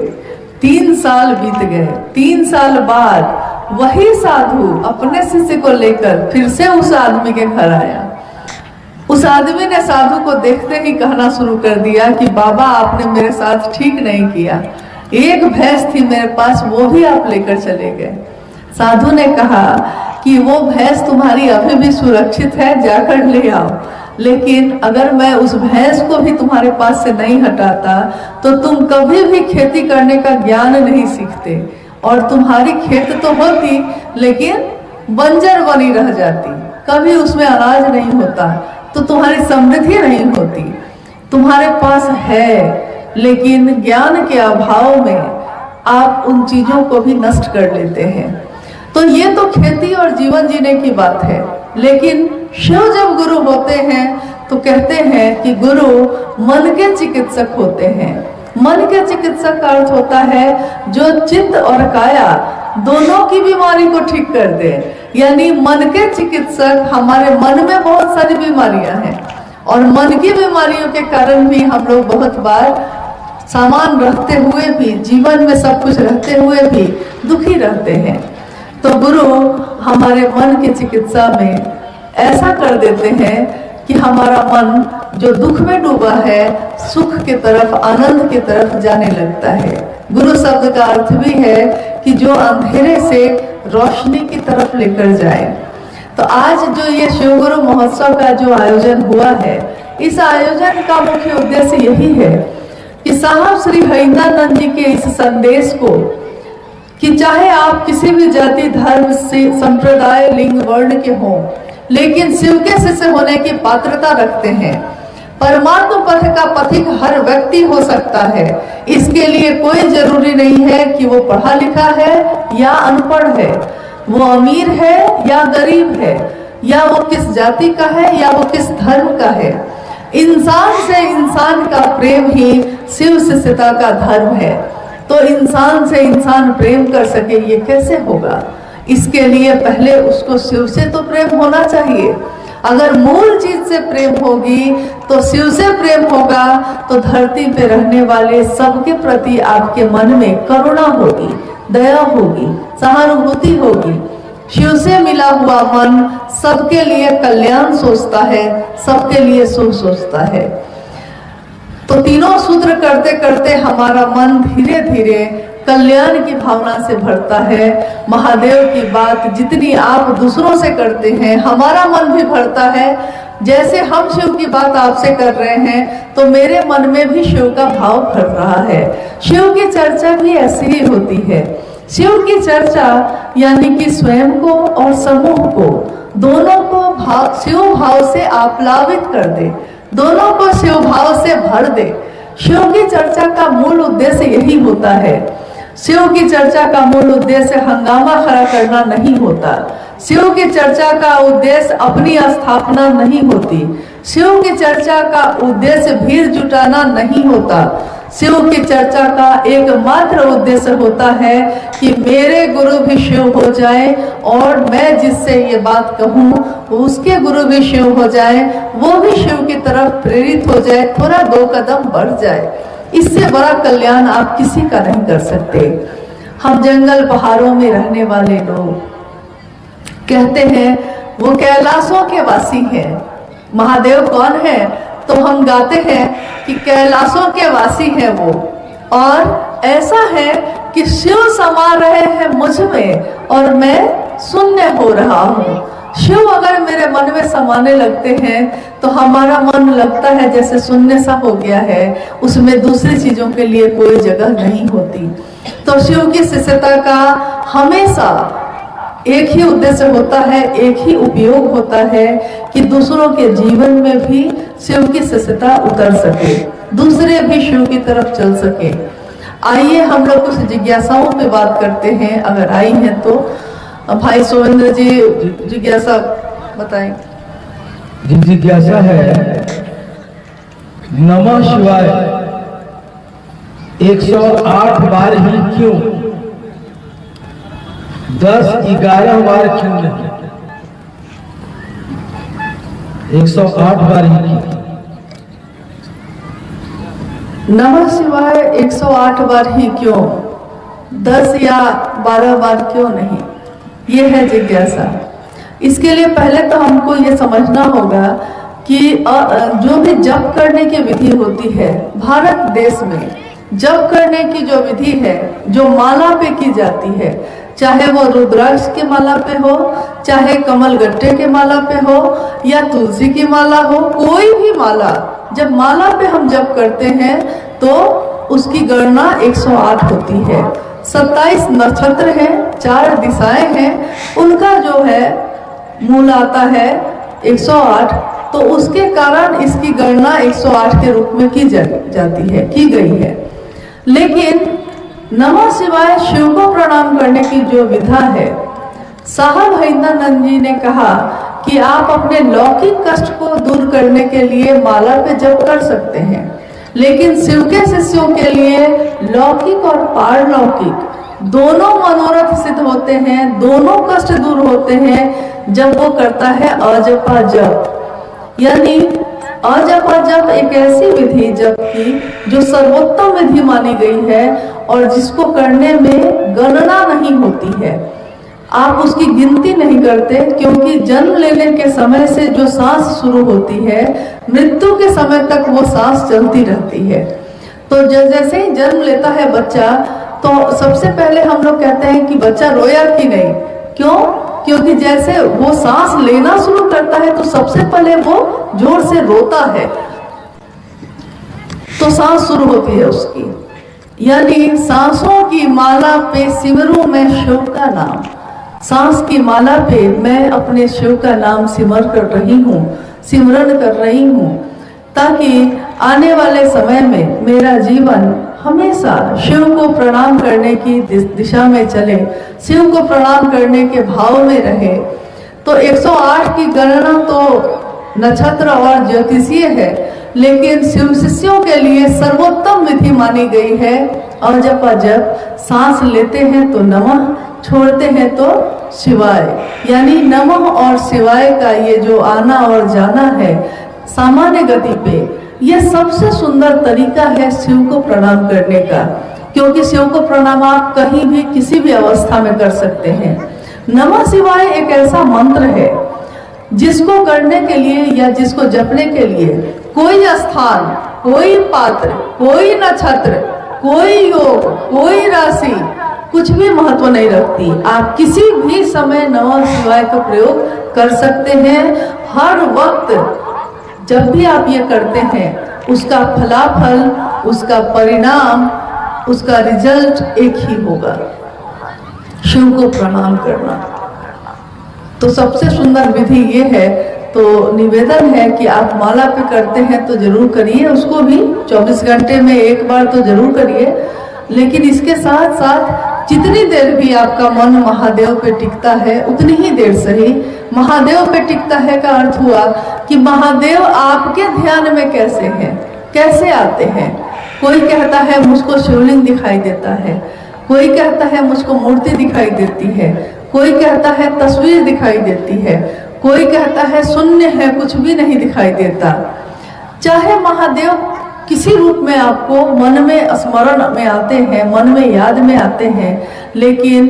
3 साल बीत गए। 3 साल बाद वही साधु अपने शिष्य को लेकर फिर से उस आदमी के घर आया। उस आदमी ने साधु को देखते ही कहना शुरू कर दिया कि बाबा, आपने मेरे साथ ठीक नहीं किया। एक भैंस थी मेरे पास, वो भी आप लेकर चले गए। साधु ने कहा कि वो भैंस तुम्हारी अभी भी सुरक्षित है, जाकर ले आओ, लेकिन अगर मैं उस भैंस को भी तुम्हारे पास से नहीं हटाता तो तुम कभी भी खेती करने का ज्ञान नहीं सीखते, और तुम्हारी खेत तो होती लेकिन बंजर बनी रह जाती, कभी उसमें अनाज नहीं होता, तो तुम्हारी समृद्धि नहीं होती। तुम्हारे पास है, लेकिन ज्ञान के अभाव में आप उन चीजों को भी नष्ट कर लेते हैं। तो ये तो खेती और जीवन जीने की बात है। लेकिन शिव जब गुरु होते हैं तो कहते हैं कि गुरु मन के चिकित्सक होते हैं। मन के चिकित्सक का अर्थ होता है जो चित्त और काया दोनों की बीमारी को ठीक कर दे। यानी मन के चिकित्सक, हमारे मन में बहुत सारी बीमारियां हैं, और मन की बीमारियों के कारण भी हम लोग बहुत बार सामान रखते हुए भी, जीवन में सब कुछ रहते हुए भी दुखी रहते हैं। तो गुरु हमारे मन की चिकित्सा में ऐसा कर देते हैं कि हमारा मन जो दुख में डूबा है, सुख के तरफ, आनंद के तरफ जाने लगता है। गुरु शब्द का अर्थ भी है कि जो अंधेरे से रोशनी की तरफ लेकर जाए। तो आज जो ये शिव गुरु महोत्सव का जो आयोजन हुआ है, इस आयोजन का मुख्य उद्देश्य यही है कि साहब श्री हरिंद्रानंद जी के इस संदेश को, कि चाहे आप किसी भी जाति, धर्म से, संप्रदाय, लिंग, वर्ण के हों, लेकिन शिव के शिष्य होने की पात्रता रखते हैं। परमात्म पथ का पथिक हर व्यक्ति हो सकता है। इसके लिए कोई जरूरी नहीं है कि वो पढ़ा लिखा है या अनपढ़ है, वो अमीर है या गरीब है, या वो किस जाति का है या वो किस धर्म का है। इंसान से इंसान का प्रेम ही शिव शिष्यता का धर्म है। तो इंसान से इंसान प्रेम कर सके, ये कैसे होगा? इसके लिए पहले उसको शिव से तो प्रेम होना चाहिए। अगर मूल चीज से प्रेम होगी तो शिव से प्रेम होगा, तो धरती पे रहने वाले सबके प्रति आपके मन में करुणा होगी, दया होगी, सहानुभूति होगी। शिव से मिला हुआ मन सबके लिए कल्याण सोचता है, सबके लिए सुख सोचता है। तो तीनों सूत्र करते करते हमारा मन धीरे धीरे कल्याण की भावना से भरता है। महादेव की बात जितनी आप दूसरों से करते हैं, हमारा मन भी भरता है। जैसे हम शिव की बात आपसे कर रहे हैं तो मेरे मन में भी शिव का भाव भर रहा है। शिव की चर्चा भी ऐसी ही होती है। शिव की चर्चा यानी कि स्वयं को और समूह को, दोनों को शिव भाव से आप्लावित कर दे, दोनों को शिव भाव से भर दे। शिव की चर्चा का मूल उद्देश्य यही होता है। शिव की चर्चा का मूल उद्देश्य हंगामा खड़ा करना नहीं होता। शिव की चर्चा का उद्देश्य अपनी स्थापना नहीं होती। शिव की चर्चा का उद्देश्य भीड़ जुटाना नहीं होता। शिव की चर्चा का एकमात्र उद्देश्य होता है कि मेरे गुरु भी शिव हो जाए और मैं जिससे ये बात कहूँ उसके गुरु भी शिव हो जाए, वो भी शिव की तरफ प्रेरित हो जाए, थोड़ा 2 कदम बढ़ जाए। इससे बड़ा कल्याण आप किसी का नहीं कर सकते। हम जंगल पहाड़ों में रहने वाले लोग कहते हैं वो कैलाशों के वासी हैं। महादेव कौन है? तो हम गाते हैं कि कैलाशों के वासी हैं वो। और ऐसा है कि शिव समा रहे हैं मुझ में और मैं शून्य हो रहा हूँ। शिव अगर मेरे मन में समाने लगते हैं तो हमारा मन लगता है जैसे शून्य सा हो गया है, उसमें दूसरी चीजों के लिए कोई जगह नहीं होती। तो शिव की शिष्यता का हमेशा एक ही उद्देश्य होता है, एक ही उपयोग होता है कि दूसरों के जीवन में भी शिव की शिष्यता उतर सके, दूसरे भी शिव की तरफ चल सके। आइए हम लोग कुछ जिज्ञासाओं पे बात करते हैं, अगर आई हैं तो। भाई सुरेंद्र जी जिज्ञासा बताएं। जिज्ञासा है, नमः शिवाय 108 बार ही क्यों, 10-11 बार क्यों नहीं? 108 बार ही क्यों? नमः शिवाय 108 बार ही क्यों, 10 या 12 बार क्यों नहीं? ये है जिज्ञासा। इसके लिए पहले तो हमको ये समझना होगा कि जो भी जप करने की विधि होती है भारत देश में, जप करने की जो विधि है, जो माला पे की जाती है, चाहे वो रुद्राक्ष की माला पे हो, चाहे कमल गट्टे के माला पे हो या तुलसी की माला हो, कोई भी माला, जब माला पे हम जप करते हैं तो उसकी गणना 108 होती है। 27 नक्षत्र हैं, 4 दिशाएं हैं, उनका जो है मूल आता है 108। तो उसके कारण इसकी गणना 108 के रूप में की जाती है, की गई है। लेकिन नमः शिवाय शिव को प्रणाम करने की जो विधा है, साहब हरिंद्रानंद जी ने कहा कि आप अपने लौकिक कष्ट को दूर करने के लिए माला पे जप कर सकते हैं, लेकिन शिव के शिष्यों के लिए लौकिक और पारलौकिक दोनों मनोरथ सिद्ध होते हैं, दोनों कष्ट दूर होते हैं जब वो करता है अजपा जप। यानी अजपा जप एक ऐसी विधि जप की जो सर्वोत्तम विधि मानी गई है और जिसको करने में गणना नहीं होती है, आप उसकी गिनती नहीं करते, क्योंकि जन्म लेने के समय से जो सांस शुरू होती है मृत्यु के समय तक वो सांस चलती रहती है। तो जैसे ही जन्म लेता है बच्चा, तो सबसे पहले हम लोग कहते हैं कि बच्चा रोया कि नहीं। क्यों? क्योंकि जैसे वो सांस लेना शुरू करता है तो सबसे पहले वो जोर से रोता है, तो सांस शुरू होती है उसकी। यानी सांसों की माला पे सिमरूं मैं शिव का नाम, सांस की माला पे मैं अपने शिव का नाम सिमर कर रही हूँ, सिमरन कर रही हूँ, ताकि आने वाले समय में मेरा जीवन हमेशा शिव को प्रणाम करने की दिशा में चले, शिव को प्रणाम करने के भाव में रहे। तो 108 की गणना तो नक्षत्र और ज्योतिषीय है, लेकिन शिव शिष्यों के लिए सर्वोत्तम विधि मानी गई है अजपा जप। सांस लेते हैं तो नमः, छोड़ते हैं तो शिवाय। यानी नमः और शिवाय का ये जो आना और जाना है सामान्य गति पे, यह सबसे सुंदर तरीका है शिव को प्रणाम करने का, क्योंकि शिव को प्रणाम आप कहीं भी किसी भी अवस्था में कर सकते हैं। नमः शिवाय एक ऐसा मंत्र है जिसको करने के लिए या जिसको जपने के लिए कोई स्थान, कोई पात्र, कोई नक्षत्र, कोई योग, कोई राशि कुछ भी महत्व नहीं रखती। आप किसी भी समय नमः शिवाय का प्रयोग कर सकते हैं। हर वक्त जब भी आप ये करते हैं उसका फलाफल, उसका परिणाम, उसका रिजल्ट एक ही होगा, शिव को प्रणाम करना। तो सबसे सुंदर विधि ये है। तो निवेदन है कि आप माला पे करते हैं तो जरूर करिए, उसको भी 24 घंटे में एक बार तो जरूर करिए। लेकिन इसके साथ साथ जितनी देर भी आपका मन महादेव पे टिकता है उतनी ही देर सही। महादेव पे टिकता है का अर्थ हुआ कि महादेव आपके ध्यान में कैसे हैं, कैसे आते हैं। कोई कहता है मुझको शिवलिंग दिखाई देता है, कोई कहता है मुझको मूर्ति दिखाई देती है, कोई कहता है तस्वीर दिखाई देती है, कोई कहता है शून्य है, कुछ भी नहीं दिखाई देता। चाहे महादेव किसी रूप में आपको मन में स्मरण में आते हैं, मन में याद में आते हैं, लेकिन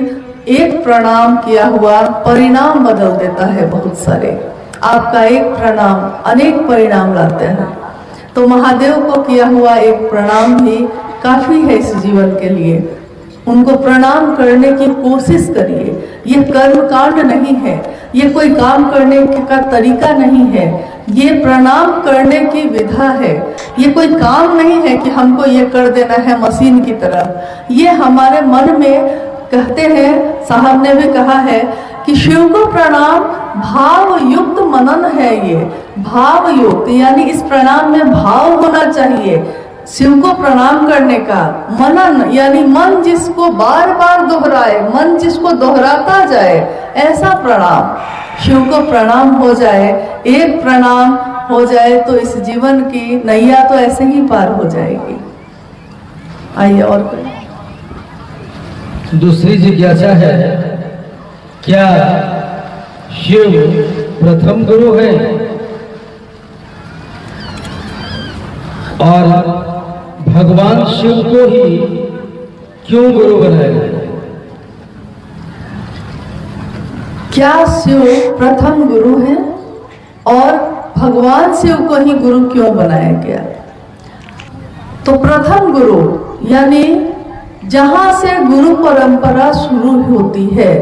एक प्रणाम किया हुआ परिणाम बदल देता है बहुत सारे। आपका एक प्रणाम अनेक परिणाम लाते हैं। तो महादेव को किया हुआ एक प्रणाम भी काफी है इस जीवन के लिए। उनको प्रणाम करने की कोशिश करिए। ये कर्म कांड नहीं है, ये कोई काम करने का तरीका नहीं है, ये प्रणाम करने की विधा है। ये कोई काम नहीं है कि हमको ये कर देना है मशीन की तरह। ये हमारे मन में, कहते हैं, साहब ने भी कहा है कि शिव को प्रणाम भाव युक्त मनन है। ये भाव युक्त यानी इस प्रणाम में भाव होना चाहिए। शिव को प्रणाम करने का मनन यानी मन जिसको बार बार दोहराए, मन जिसको दोहराता जाए, ऐसा प्रणाम। शिव को प्रणाम हो जाए, एक प्रणाम हो जाए तो इस जीवन की नैया तो ऐसे ही पार हो जाएगी। आइए और कोई। दूसरी जिज्ञासा है, क्या शिव प्रथम गुरु है और भगवान शिव को ही क्यों गुरु बनाया? क्या शिव प्रथम गुरु है और भगवान शिव को ही गुरु क्यों बनाया गया? तो प्रथम गुरु यानी जहां से गुरु परंपरा शुरू होती है।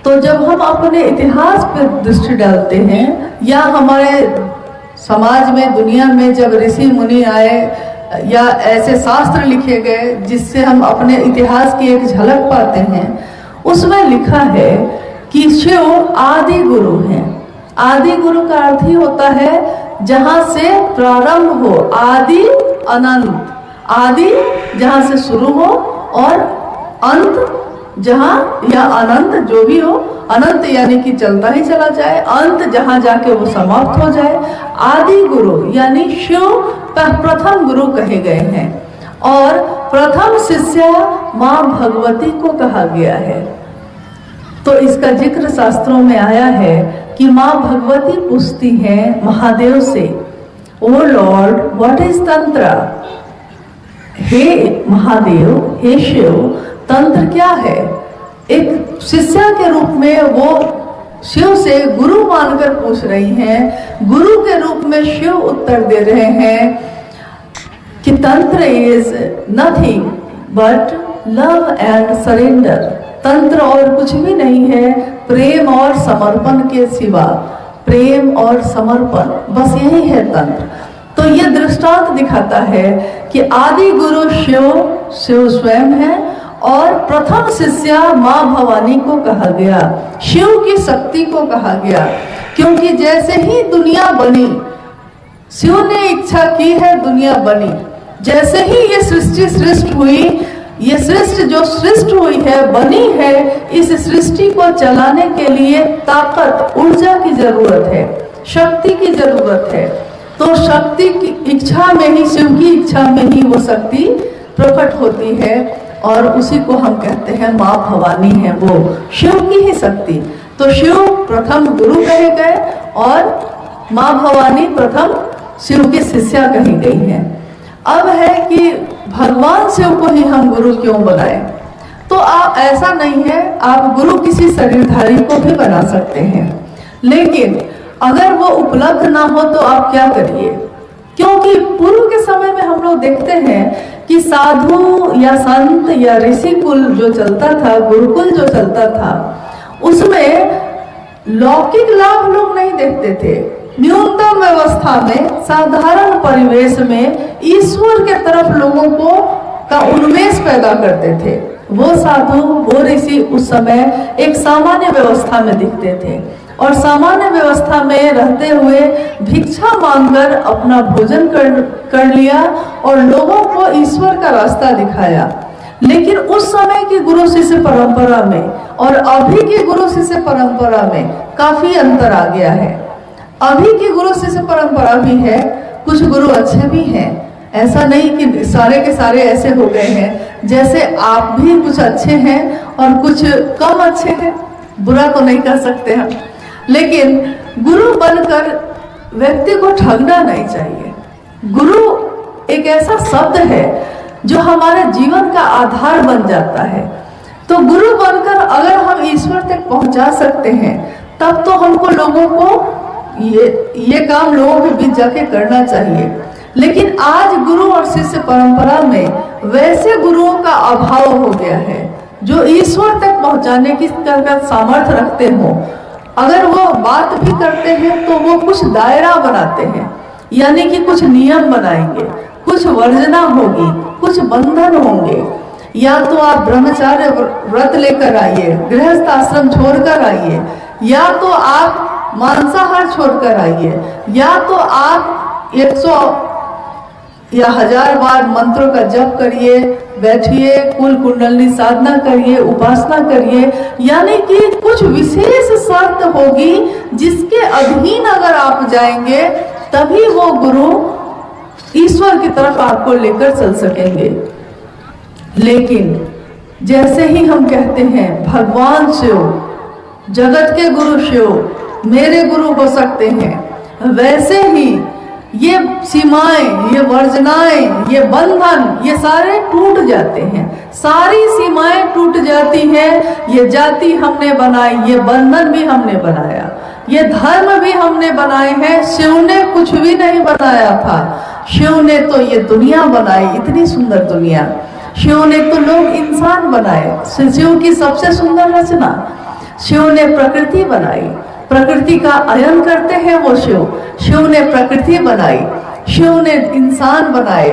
तो जब हम अपने इतिहास पर दृष्टि डालते हैं या हमारे समाज में, दुनिया में जब ऋषि मुनि आए या ऐसे शास्त्र लिखे गए जिससे हम अपने इतिहास की एक झलक पाते हैं, उसमें लिखा है कि शिव आदि गुरु हैं। आदि गुरु का अर्थ ही होता है जहां से प्रारंभ हो, आदि अनंत। आदि जहां से शुरू हो और अंत जहां, या अनंत जो भी हो, अनंत यानी कि चलता ही चला जाए, अंत जहां जाके वो समाप्त हो जाए। आदि गुरु यानी शिव प्रथम गुरु कहे गए हैं। और प्रथम शिष्या मां भगवती को कहा गया है। तो इसका जिक्र शास्त्रों में आया है कि मां भगवती पूछती हैं महादेव से, ओ लॉर्ड व्हाट इज तंत्र? हे महादेव, हे शिव, तंत्र क्या है? एक शिष्या के रूप में वो शिव से गुरु मानकर पूछ रही हैं। गुरु के रूप में शिव उत्तर दे रहे हैं कि तंत्र is nothing but love and surrender. तंत्र और कुछ भी नहीं है प्रेम और समर्पण के सिवा। प्रेम और समर्पण, बस यही है तंत्र। तो ये दृष्टांत दिखाता है कि आदि गुरु शिव स्वयं है और प्रथम शिष्या मां भवानी को कहा गया, शिव की शक्ति को कहा गया। क्योंकि जैसे ही दुनिया बनी, शिव ने इच्छा की है दुनिया बनी। जैसे ही ये सृष्टि सृष्ट हुई, ये सृष्टि जो सृष्ट हुई है, बनी है, इस सृष्टि को चलाने के लिए ताकत, ऊर्जा की जरूरत है, शक्ति की जरूरत है। तो शक्ति की इच्छा में ही, शिव की इच्छा में ही वो शक्ति प्रकट होती है और उसी को हम कहते हैं माँ भवानी है, वो शिव की ही शक्ति। तो शिव प्रथम गुरु कहे गए और माँ भवानी प्रथम शिव की शिष्या कही गई है। अब है कि भगवान शिव को ही हम गुरु क्यों बनाए? तो आप, ऐसा नहीं है, आप गुरु किसी शरीरधारी को भी बना सकते हैं, लेकिन अगर वो उपलब्ध ना हो तो आप क्या करिए? क्योंकि पूर्व के समय में हम लोग देखते हैं कि साधु या संत या ऋषि कुल जो चलता था, गुरुकुल जो चलता था, उसमें लौकिक लाभ लोग नहीं देखते थे, न्यूनतम व्यवस्था में, साधारण परिवेश में ईश्वर के तरफ लोगों को का उन्मेष पैदा करते थे। वो साधु, वो ऋषि उस समय एक सामान्य व्यवस्था में दिखते थे और सामान्य व्यवस्था में रहते हुए भिक्षा मांगकर अपना भोजन कर लिया और लोगों को ईश्वर का रास्ता दिखाया। लेकिन उस समय की गुरु शिष्य परंपरा में और अभी की गुरु शिष्य परंपरा में काफी अंतर आ गया है। अभी की गुरु शिष्य परंपरा भी है, कुछ गुरु अच्छे भी हैं, ऐसा नहीं कि सारे के सारे ऐसे हो गए हैं। जैसे आप भी कुछ अच्छे हैं और कुछ कम अच्छे हैं, बुरा तो नहीं कर सकते हम, लेकिन गुरु बनकर व्यक्ति को ठगना नहीं चाहिए। गुरु एक ऐसा शब्द है जो हमारे जीवन का आधार बन जाता है। तो गुरु बनकर अगर हम ईश्वर तक पहुंचा सकते हैं तब तो हमको लोगों को ये काम लोगों के बीच जाके करना चाहिए। लेकिन आज गुरु और शिष्य परंपरा में वैसे गुरुओं का अभाव हो गया है जो ईश्वर तक पहुंचाने की सामर्थ्य रखते हो। अगर वो बात भी करते हैं तो वो कुछ दायरा बनाते हैं, यानी कि कुछ नियम बनाएंगे, कुछ वर्जना होगी, कुछ बंधन होंगे। या तो आप ब्रह्मचार्य व्रत लेकर आइए, गृहस्थ आश्रम छोड़कर आइए, या तो आप मांसाहार छोड़कर आइए, या तो आप 100 या 1000 बार मंत्रों का जप करिए, बैठिए, कुल कुंडलनी साधना करिए, उपासना करिए। यानी कि कुछ विशेष शर्त होगी जिसके अधीन अगर आप जाएंगे तभी वो गुरु ईश्वर की तरफ आपको लेकर चल सकेंगे। लेकिन जैसे ही हम कहते हैं भगवान शिव, जगत के गुरु शिव मेरे गुरु हो सकते हैं, वैसे ही ये सीमाएं, ये वर्जनाएं, ये बंधन, ये सारे टूट जाते हैं। सारी सीमाएं टूट जाती हैं। ये जाति हमने बनाई, ये बंधन भी हमने बनाया, ये धर्म भी हमने बनाए हैं। शिव ने कुछ भी नहीं बनाया था, शिव ने तो ये दुनिया बनाई, इतनी सुंदर दुनिया। शिव ने तो लोग इंसान बनाए, शिव की सबसे सुंदर रचना। शिव ने प्रकृति बनाई, प्रकृति का अयन करते हैं वो शिव। शिव ने प्रकृति बनाई, शिव ने इंसान बनाए,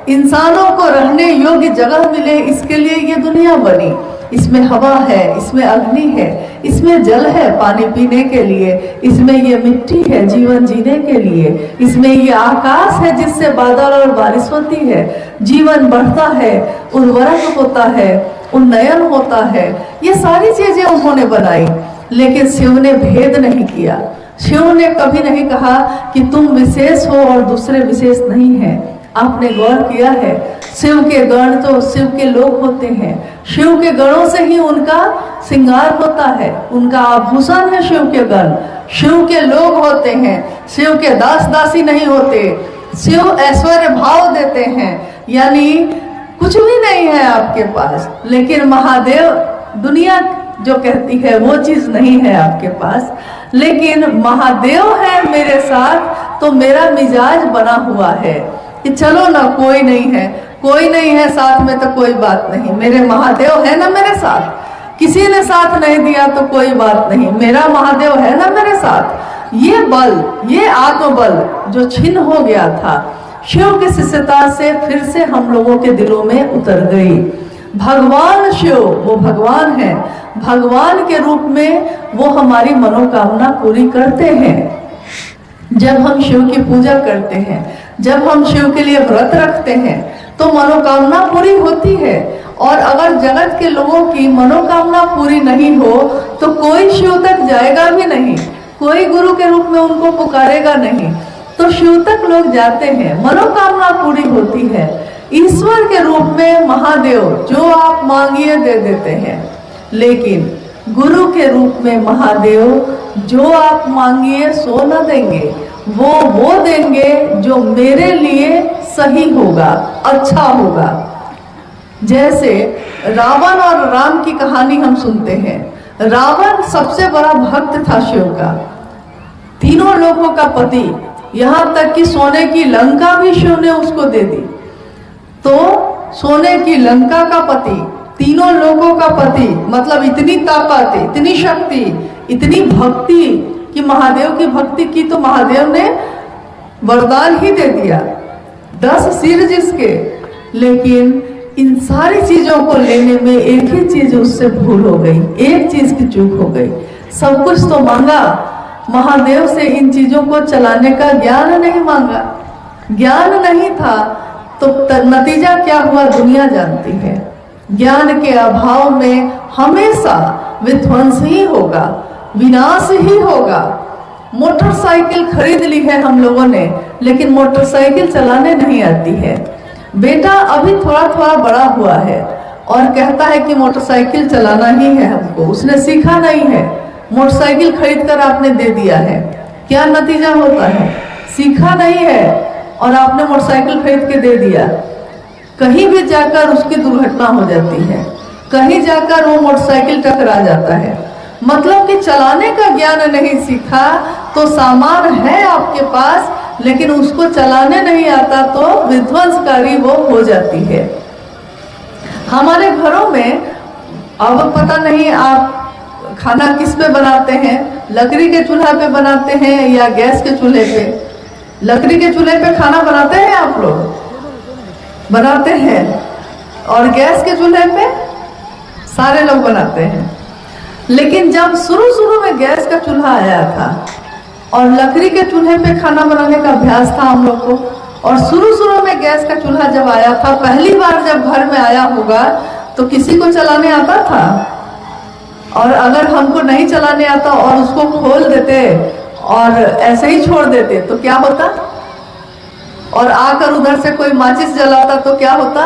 इंसानों को रहने योग्य जगह मिले, इसके लिए ये दुनिया बनी। इसमें हवा है, इसमें अग्नि है, इसमें जल है पानी पीने के लिए, इसमें ये मिट्टी है जीवन जीने के लिए, इसमें ये आकाश है जिससे बादल और बारिश होती है, जीवन बढ़ता है, उर्वरक होता है, उन्नयन होता है। ये सारी चीजें उन्होंने बनाई। लेकिन शिव ने भेद नहीं किया। शिव ने कभी नहीं कहा कि तुम विशेष हो और दूसरे विशेष नहीं हैं। आपने गौर किया है, शिव के गण तो शिव के लोग होते हैं, शिव के गणों से ही उनका श्रृंगार होता है, उनका आभूषण है शिव के गण, शिव के लोग होते हैं, शिव के दास दासी नहीं होते। शिव ऐश्वर्य भाव देते हैं, यानी कुछ भी नहीं है आपके पास, लेकिन महादेव, दुनिया जो कहती है वो चीज नहीं है आपके पास, लेकिन महादेव है मेरे साथ तो मेरा मिजाज बना हुआ है कि चलो ना, कोई नहीं है, कोई नहीं है साथ में तो कोई बात नहीं, मेरे महादेव है ना मेरे साथ। किसी ने साथ नहीं दिया तो कोई बात नहीं, मेरा महादेव है ना मेरे साथ। ये बल, ये आत्मबल जो छिन्न हो गया था, शिव की शिष्यता से फिर से हम लोगों के दिलों में उतर गई। भगवान शिव वो भगवान है, भगवान के रूप में वो हमारी मनोकामना पूरी करते हैं। जब हम शिव की पूजा करते हैं, जब हम शिव के लिए व्रत रखते हैं तो मनोकामना पूरी होती है। और अगर जगत के लोगों की मनोकामना पूरी नहीं हो तो कोई शिव तक जाएगा भी नहीं, कोई गुरु के रूप में उनको पुकारेगा नहीं, तो शिव तक लोग जाते हैं, मनोकामना पूरी होती है। ईश्वर के रूप में महादेव जो आप मांगिए दे देते हैं, लेकिन गुरु के रूप में महादेव जो आप मांगिए सो न देंगे, वो देंगे जो मेरे लिए सही होगा, अच्छा होगा। जैसे रावण और राम की कहानी हम सुनते हैं। रावण सबसे बड़ा भक्त था शिव का, तीनों लोगों का पति, यहाँ तक कि सोने की लंका भी शिव ने उसको दे दी। तो सोने की लंका का पति, तीनों लोगों का पति, मतलब इतनी ताकत, इतनी शक्ति, इतनी भक्ति कि महादेव की भक्ति की तो महादेव ने वरदान ही दे दिया, 10 सिर जिसके। लेकिन इन सारी चीजों को लेने में एक ही चीज उससे भूल हो गई, एक चीज की चूक हो गई। सब कुछ तो मांगा महादेव से, इन चीजों को चलाने का ज्ञान नहीं मांगा। ज्ञान नहीं था तो नतीजा क्या हुआ दुनिया जानती है। ज्ञान के अभाव में हमेशा विध्वंस ही होगा, विनाश ही होगा। मोटरसाइकिल खरीद ली है हम लोगों ने, लेकिन मोटरसाइकिल चलाने नहीं आती है। बेटा अभी थोड़ा थोड़ा बड़ा हुआ है और कहता है कि मोटरसाइकिल चलाना ही है हमको, उसने सीखा नहीं है। मोटरसाइकिल खरीद कर आपने दे दिया है, क्या नतीजा होता है? सीखा नहीं है और आपने मोटरसाइकिल खरीद के दे दिया। कहीं भी जाकर उसकी दुर्घटना हो जाती है, कहीं जाकर वो मोटरसाइकिल टकरा जाता है। मतलब कि चलाने का ज्ञान नहीं सीखा तो सामान है आपके पास, लेकिन उसको चलाने नहीं आता तो विध्वंसकारी वो हो जाती है। हमारे घरों में अब पता नहीं आप खाना किस पे बनाते हैं, लकड़ी के चूल्हा पे बनाते हैं या गैस के चूल्हे पे? लकड़ी के चूल्हे पे खाना बनाते हैं आप लोग? बनाते हैं। और गैस के चूल्हे पे सारे लोग बनाते हैं। लेकिन जब शुरू में गैस का चूल्हा आया था और लकड़ी के चूल्हे पे खाना बनाने का अभ्यास था हम लोग को, और शुरू में गैस का चूल्हा जब आया था, पहली बार जब घर में आया होगा तो किसी को चलाने आता था? और अगर हमको नहीं चलाने आता और उसको खोल देते और ऐसे ही छोड़ देते तो क्या होता? और आकर उधर से कोई माचिस जलाता तो क्या होता?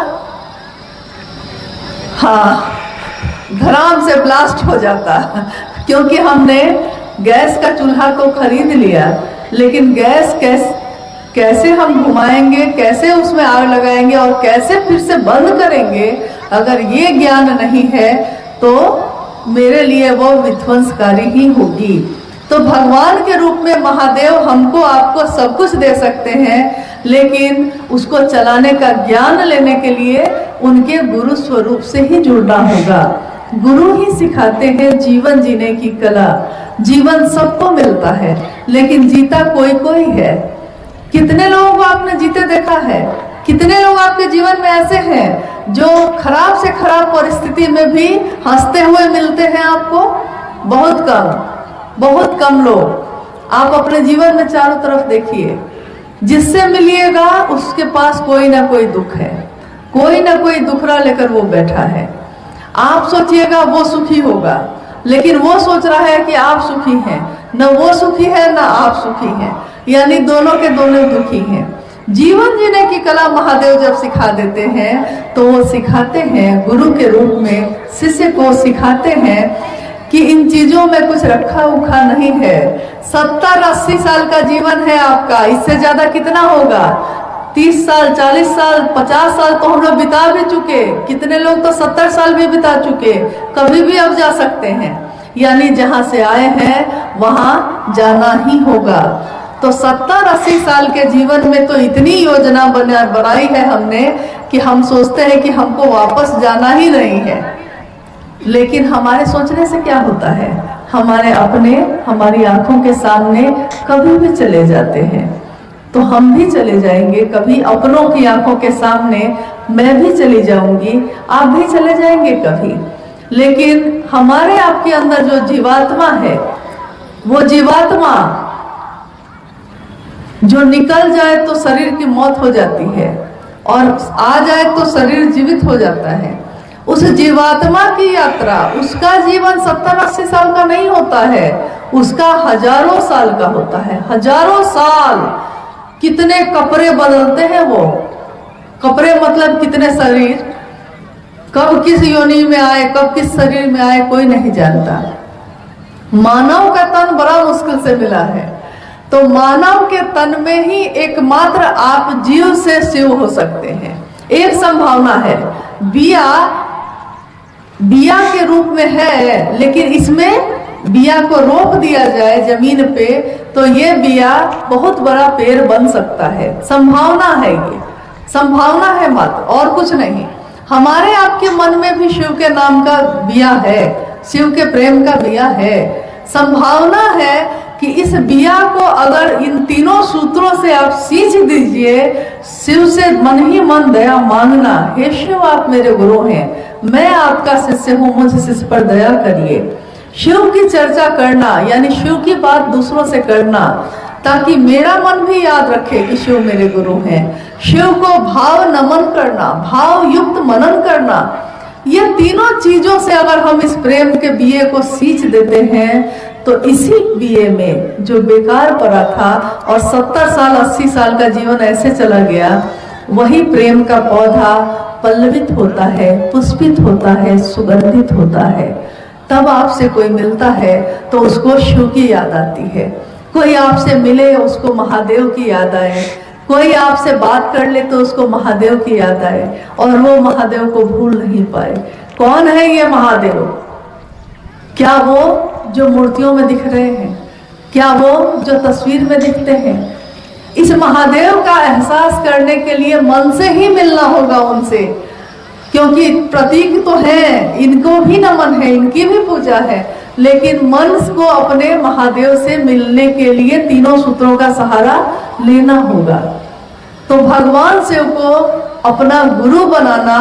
हाँ, धड़ाम से ब्लास्ट हो जाता। क्योंकि हमने गैस का चूल्हा को खरीद लिया, लेकिन गैस कैसे हम घुमाएंगे, कैसे उसमें आग लगाएंगे और कैसे फिर से बंद करेंगे, अगर ये ज्ञान नहीं है तो मेरे लिए वो विध्वंसकारी ही होगी। तो भगवान के रूप में महादेव हमको आपको सब कुछ दे सकते हैं, लेकिन उसको चलाने का ज्ञान लेने के लिए उनके गुरु स्वरूप से ही जुड़ना होगा। गुरु ही सिखाते हैं जीवन जीने की कला। जीवन सबको मिलता है, लेकिन जीता कोई कोई है। कितने लोगों को आपने जीते देखा है? कितने लोग आपके जीवन में ऐसे हैं जो खराब से खराब परिस्थिति में भी हंसते हुए मिलते हैं आपको? बहुत कम लोग। आप अपने जीवन में चारों तरफ देखिए, जिससे मिलिएगा उसके पास कोई ना कोई दुख है, कोई ना कोई दुखड़ा लेकर वो बैठा है। आप सोचिएगा वो सुखी होगा, लेकिन वो सोच रहा है कि आप सुखी हैं। न वो सुखी है, न आप सुखी हैं, यानी दोनों के दोनों दुखी हैं। जीवन जीने की कला महादेव जब सिखा देते हैं तो वो सिखाते हैं गुरु के रूप में, शिष्य को सिखाते हैं कि इन चीजों में कुछ रखा उखा नहीं है। 70-80 साल का जीवन है आपका, इससे ज्यादा कितना होगा? 30 साल, 40 साल, 50 साल तो हम लोग बिता भी चुके। कितने लोग तो 70 साल भी बिता चुके। कभी भी अब जा सकते हैं, यानी जहां से आए हैं वहां जाना ही होगा। तो 70-80 साल के जीवन में तो इतनी योजना बनाई है हमने कि हम सोचते हैं कि हमको वापस जाना ही नहीं है। लेकिन हमारे सोचने से क्या होता है? हमारे अपने हमारी आंखों के सामने कभी भी चले जाते हैं। तो हम भी चले जाएंगे कभी, अपनों की आंखों के सामने मैं भी चली जाऊंगी, आप भी चले जाएंगे कभी। लेकिन हमारे आपके अंदर जो जीवात्मा है, वो जीवात्मा जो निकल जाए तो शरीर की मौत हो जाती है और आ जाए तो शरीर जीवित हो जाता है। उस जीवात्मा की यात्रा, उसका जीवन 70-80 साल का नहीं होता है, उसका हजारों साल का होता है। हजारों साल। कितने कपड़े बदलते हैं वो। कपड़े मतलब कितने शरीर, कब किस योनि में आए, कब किस शरीर में आए, कोई नहीं जानता। मानव का तन बड़ा मुश्किल से मिला है, तो मानव के तन में ही एकमात्र आप जीव से शिव हो सकते हैं। एक संभावना है, बिया के रूप में है, लेकिन इसमें बिया को रोप दिया जाए जमीन पे तो ये बिया बहुत बड़ा पेड़ बन सकता है। संभावना है, ये संभावना है मात्र, और कुछ नहीं। हमारे आपके मन में भी शिव के नाम का बिया है, शिव के प्रेम का बिया है। संभावना है कि इस बिया को अगर इन तीनों सूत्रों से आप सींच दीजिए, शिव से मन ही मन दया मांगना, हे शिव आप मेरे गुरु हैं, मैं आपका शिष्य हूँ, मुझ शिष्य पर दया करिए। शिव की चर्चा करना यानी शिव की बात दूसरों से करना, ताकि मेरा मन भी याद रखे कि शिव मेरे गुरु हैं। शिव को भाव नमन करना, भाव युक्त मनन करना, ये तीनों चीजों से अगर हम इस प्रेम के बीए को सींच देते हैं तो इसी बीए में जो बेकार पड़ा था और 70 साल 80 साल का जीवन ऐसे चला गया, वही प्रेम का पौधा पल्लवित होता है, पुष्पित होता है, सुगंधित होता है। तब आपसे कोई मिलता है तो उसको शिव की याद आती है, कोई आपसे मिले उसको महादेव की याद आए, कोई आपसे बात कर ले तो उसको महादेव की याद आए और वो महादेव को भूल नहीं पाए। कौन है ये महादेव? क्या वो जो मूर्तियों में दिख रहे हैं? क्या वो जो तस्वीर में दिखते हैं? इस महादेव का एहसास करने के लिए मन से ही मिलना होगा उनसे, क्योंकि प्रतीक तो है, इनको भी नमन है, इनकी भी पूजा है, लेकिन मन को अपने महादेव से मिलने के लिए तीनों सूत्रों का सहारा लेना होगा। तो भगवान शिव को अपना गुरु बनाना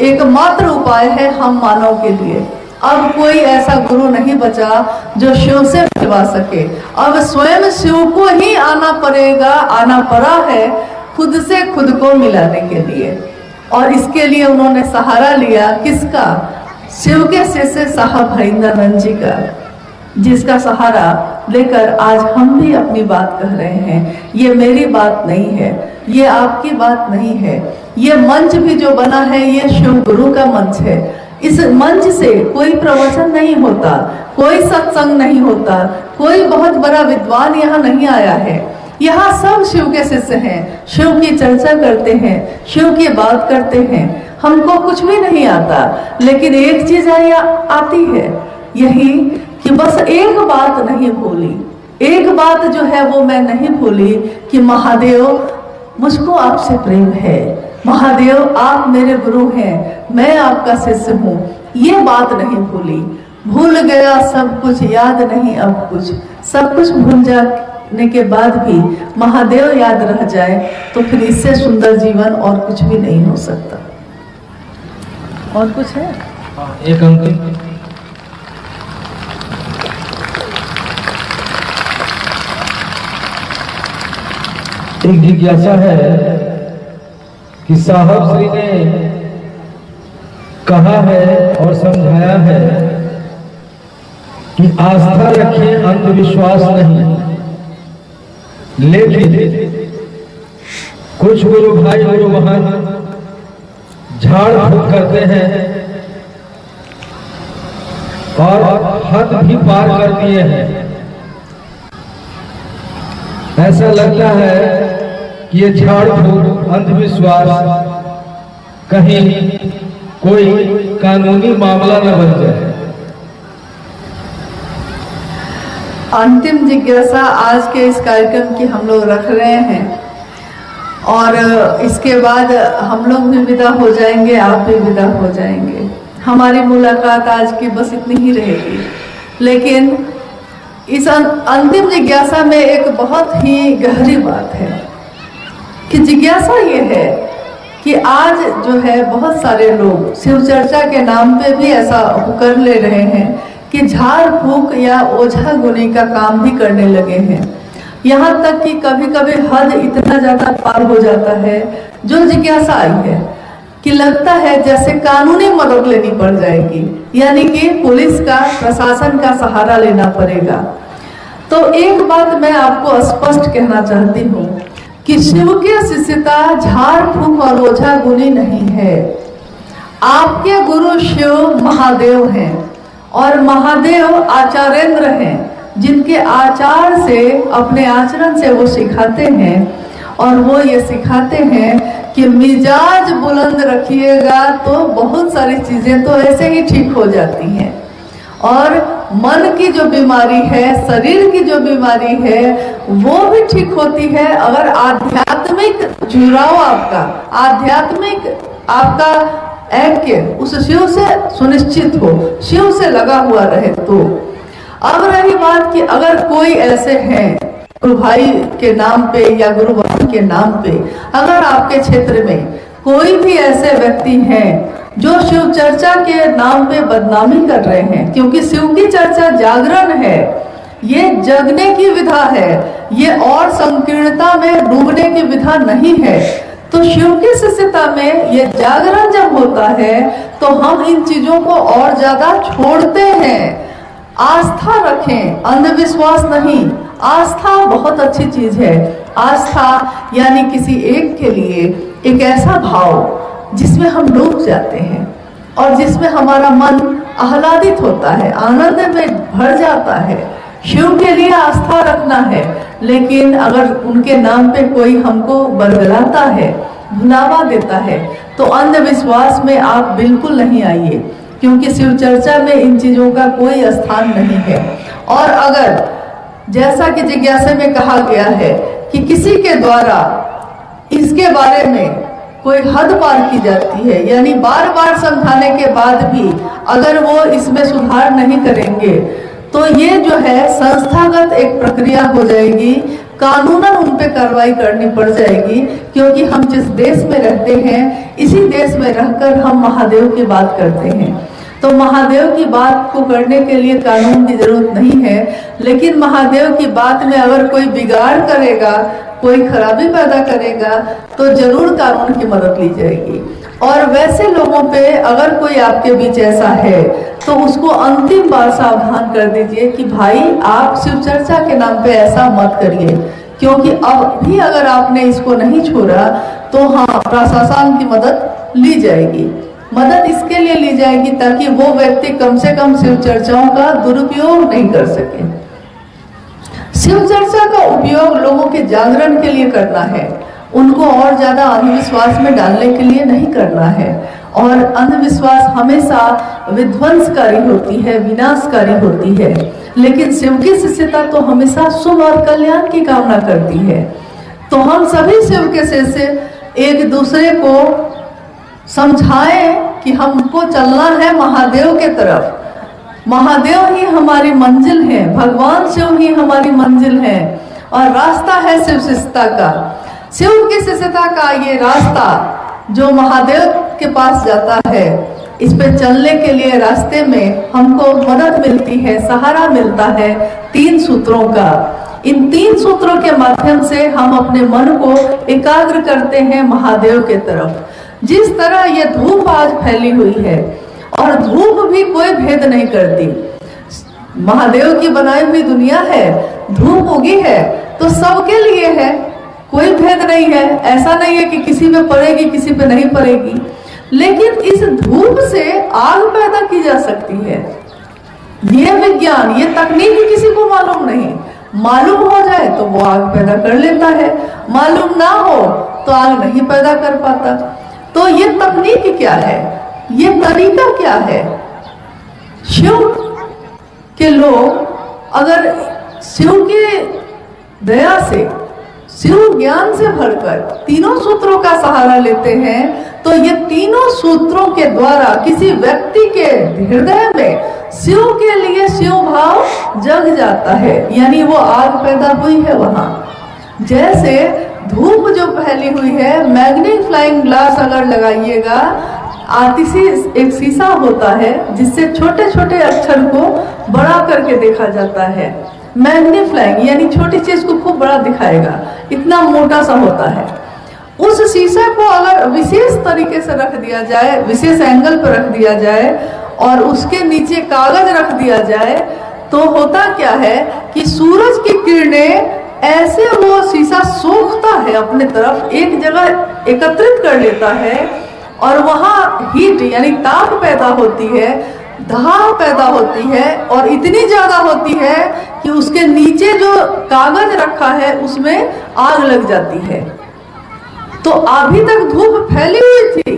एकमात्र उपाय है हम मानव के लिए। अब कोई ऐसा गुरु नहीं बचा जो शिव से मिलवा सके। अब स्वयं शिव को ही आना पड़ेगा, आना पड़ा है खुद से खुद को मिलाने के लिए। और इसके लिए उन्होंने सहारा लिया किसका? शिव के शिष्य साहब हरिंद्रानंद जी का, जिसका सहारा लेकर आज हम भी अपनी बात कह रहे हैं। ये मेरी बात नहीं है, ये आपकी बात नहीं है, ये मंच भी जो बना है ये शिव गुरु का मंच है। इस मंच से कोई प्रवचन नहीं होता, कोई सत्संग नहीं होता, कोई बहुत बड़ा विद्वान यहाँ नहीं आया है। यहाँ सब शिव के शिष्य हैं, शिव की चर्चा करते हैं, शिव की बात करते हैं। हमको कुछ भी नहीं आता, लेकिन एक चीज आती है, यही कि बस एक बात नहीं भूली। एक बात जो है वो मैं नहीं भूली कि महादेव मुझको आपसे प्रेम है, महादेव आप मेरे गुरु हैं, मैं आपका शिष्य हूँ, ये बात नहीं भूली। भूल गया सब कुछ, याद नहीं अब कुछ। सब कुछ भूल जाने के बाद भी महादेव याद रह जाए तो फिर इससे सुंदर जीवन और कुछ भी नहीं हो सकता। और कुछ है? एक अंतिम एक जिज्ञासा है कि साहब श्री ने कहा है और समझाया है कि आस्था रखें, अंधविश्वास नहीं। लेकिन कुछ गुरु भाई गुरु बहन झाड़ फूक करते हैं और हद भी पार कर दिए हैं। ऐसा लगता है कि ये झाड़ फूक अंधविश्वास कहीं कोई कानूनी मामला न बन जाए। अंतिम जिज्ञासा आज के इस कार्यक्रम की हम लोग रख रहे हैं और इसके बाद हम लोग भी विदा हो जाएंगे, आप भी विदा हो जाएंगे। हमारी मुलाकात आज की बस इतनी ही रहेगी। लेकिन इस अंतिम जिज्ञासा में एक बहुत ही गहरी बात है कि जिज्ञासा ये है कि आज जो है बहुत सारे लोग शिव चर्चा के नाम पे भी ऐसा कर ले रहे हैं कि झाड़ फूक या ओझा गुनी का काम भी करने लगे हैं। यहाँ तक कि कभी कभी हद इतना ज्यादा पार हो जाता है। जो जिज्ञासा आई है कि लगता है जैसे कानूनी मदद लेनी पड़ जाएगी, यानी कि पुलिस का, प्रशासन का सहारा लेना पड़ेगा। तो एक बात मैं आपको स्पष्ट कहना चाहती हूँ कि शिव की शिष्यता झाड़ फूक और ओझा गुनी नहीं है। आपके गुरु शिव महादेव हैं और महादेव आचार्येंद्र हैं, जिनके आचार से, अपने आचरण से वो सिखाते हैं। और वो ये सिखाते हैं कि मिजाज बुलंद रखिएगा तो बहुत सारी चीजें तो ऐसे ही ठीक हो जाती हैं। और मन की जो बीमारी है, शरीर की जो बीमारी है, वो भी ठीक होती है अगर आध्यात्मिक जुड़ाव आपका, आध्यात्मिक आपका ऐक्य उस शिव से सुनिश्चित हो, शिव से लगा हुआ रहे। तो अब रही बात कि अगर कोई ऐसे हैं गुरु भाई के नाम पे या गुरु बाबा के नाम पे, अगर आपके क्षेत्र में कोई भी ऐसे व्यक्ति हैं जो शिव चर्चा के नाम पे बदनामी कर रहे हैं, क्योंकि शिव की चर्चा जागरण है, ये जगने की विधा है, ये और संकीर्णता में डूबने की विधा नहीं है। तो शिव की शिष्यता में ये जागरण जब होता है तो हम इन चीजों को और ज्यादा छोड़ते हैं। आस्था रखें, अंधविश्वास नहीं। आस्था बहुत अच्छी चीज है। आस्था यानी किसी एक के लिए एक ऐसा भाव जिसमें हम डूब जाते हैं और जिसमें हमारा मन आह्लादित होता है, आनंद में भर जाता है। शिव के लिए आस्था रखना है, लेकिन अगर उनके नाम पे कोई हमको बरगलाता है, भुलावा देता है, तो अंधविश्वास में आप बिल्कुल नहीं आइए, क्योंकि शिव चर्चा में इन चीजों का कोई स्थान नहीं है। और अगर जैसा कि जिज्ञासा में कहा गया है कि किसी के द्वारा इसके बारे में कोई हद पार की जाती है, यानी बार बार समझाने के बाद भी अगर वो इसमें सुधार नहीं करेंगे, तो ये जो है संस्थागत एक प्रक्रिया हो जाएगी, कानूनन उन पे कार्रवाई करनी पड़ जाएगी। क्योंकि हम जिस देश में रहते हैं, इसी देश में रहकर हम महादेव की बात करते हैं, तो महादेव की बात को करने के लिए कानून की जरूरत नहीं है। लेकिन महादेव की बात में अगर कोई बिगाड़ करेगा, कोई खराबी पैदा करेगा, तो जरूर कानून की मदद ली जाएगी। और वैसे लोगों पे अगर कोई आपके बीच ऐसा है, तो उसको अंतिम बार सावधान कर दीजिए कि भाई आप शिव चर्चा के नाम पे ऐसा मत करिए, क्योंकि अब भी अगर आपने इसको नहीं छोड़ा तो हाँ, प्रशासन की मदद ली जाएगी। मदद इसके लिए ली जाएगी ताकि वो व्यक्ति कम से कम शिव चर्चाओं का दुरुपयोग नहीं कर सके। शिव चर्चा का उपयोग लोगों के जागरण के लिए करना है, उनको और ज्यादा अंधविश्वास में डालने के लिए नहीं करना है। और अंधविश्वास हमेशा विध्वंसकारी होती है, विनाशकारी होती है, लेकिन शिव की शिष्यता तो हमेशा शुभ और कल्याण की कामना करती है। तो हम सभी शिव के शिष्य एक दूसरे को समझाएं कि हमको चलना है महादेव के तरफ। महादेव ही हमारी मंजिल है, भगवान शिव ही हमारी मंजिल है, और रास्ता है शिव शिष्यता का। शिव की शिष्यता का ये रास्ता जो महादेव के पास जाता है, इस पे चलने के लिए रास्ते में हमको मदद मिलती है, सहारा मिलता है 3 सूत्रों का। इन 3 सूत्रों के माध्यम से हम अपने मन को एकाग्र करते हैं महादेव के तरफ। जिस तरह ये धूप आज फैली हुई है, और धूप भी कोई भेद नहीं करती, महादेव की बनाई हुई दुनिया है, धूप उगी है तो सबके लिए है, कोई भेद नहीं है। ऐसा नहीं है कि किसी पे पड़ेगी किसी पे नहीं पड़ेगी, लेकिन इस धूप से आग पैदा की जा सकती है। ये विज्ञान, ये तकनीक किसी को मालूम नहीं, मालूम हो जाए तो वो आग पैदा कर लेता है, मालूम ना हो तो आग नहीं पैदा कर पाता। तो ये तकनीक क्या है, ये तरीका क्या है? शिव के लोग अगर शिव की दया से, शिव ज्ञान से भरकर तीनों सूत्रों का सहारा लेते हैं, तो ये तीनों सूत्रों के द्वारा किसी व्यक्ति के हृदय में शिव के लिए शिव भाव जग जाता है, यानी वो आग पैदा हुई है वहां। जैसे धूप जो फैली हुई है, मैग्नीफाइंग ग्लास अगर लगाइएगा, आतिशी एक शीशा होता है जिससे छोटे छोटे अक्षर को बड़ा करके देखा जाता है। मैग्नीफाइंग यानी छोटी चीज को खूब बड़ा दिखाएगा, इतना मोटा सा होता है। उस शीशे को अगर विशेष तरीके से रख दिया जाए, विशेष एंगल पर रख दिया जाए और उसके नीचे कागज रख दिया जाए, तो होता क्या है कि सूरज की किरणें ऐसे वो शीशा सोखता है, अपने तरफ एक जगह एकत्रित कर लेता है, और वहां हीट यानी ताप पैदा होती है, धार पैदा होती है, और इतनी ज्यादा होती है कि उसके नीचे जो कागज रखा है उसमें आग लग जाती है। तो अभी तक धूप फैली हुई थी,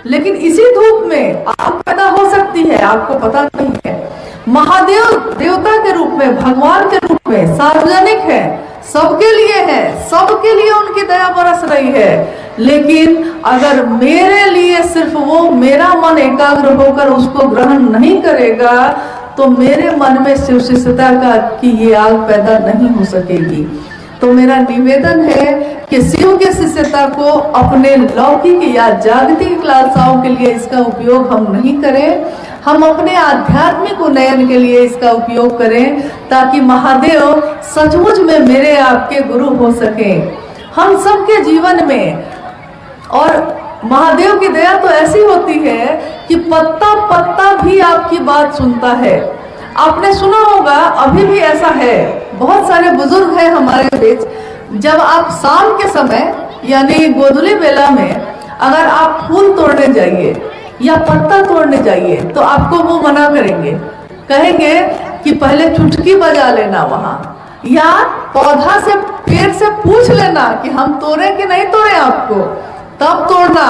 लेकिन इसी धूप में आग पैदा हो सकती है, आपको पता नहीं है। महादेव देवता के रूप में, भगवान के रूप में सार्वजनिक है, सबके लिए है, सबके लिए उनकी दया बरस रही है। लेकिन अगर मेरे लिए सिर्फ वो, मेरा मन एकाग्र होकर उसको ग्रहण नहीं करेगा, तो मेरे मन में शिव शिष्यता का की ये आग पैदा नहीं हो सकेगी। तो मेरा निवेदन है कि शिव के शिष्यता को अपने लौकिक या जागतिक लालसाओं के लिए इसका उपयोग हम नहीं करें, हम अपने आध्यात्मिक उन्नयन के लिए इसका उपयोग करें, ताकि महादेव सचमुच में मेरे आपके गुरु हो सके हम सबके जीवन में। और महादेव की दया तो ऐसी होती है कि पत्ता पत्ता भी आपकी बात सुनता है। आपने सुना होगा, अभी भी ऐसा है, बहुत सारे बुजुर्ग हैं हमारे बीच, जब आप शाम के समय यानी गोधूली बेला में अगर आप फूल तोड़ने जाइए या पत्ता तोड़ने जाइए तो आपको वो मना करेंगे, कहेंगे कि पहले चुटकी बजा लेना वहां, या पौधा से पेड़ से पूछ लेना कि हम तोड़े कि नहीं तोड़े आपको, तब तोड़ना।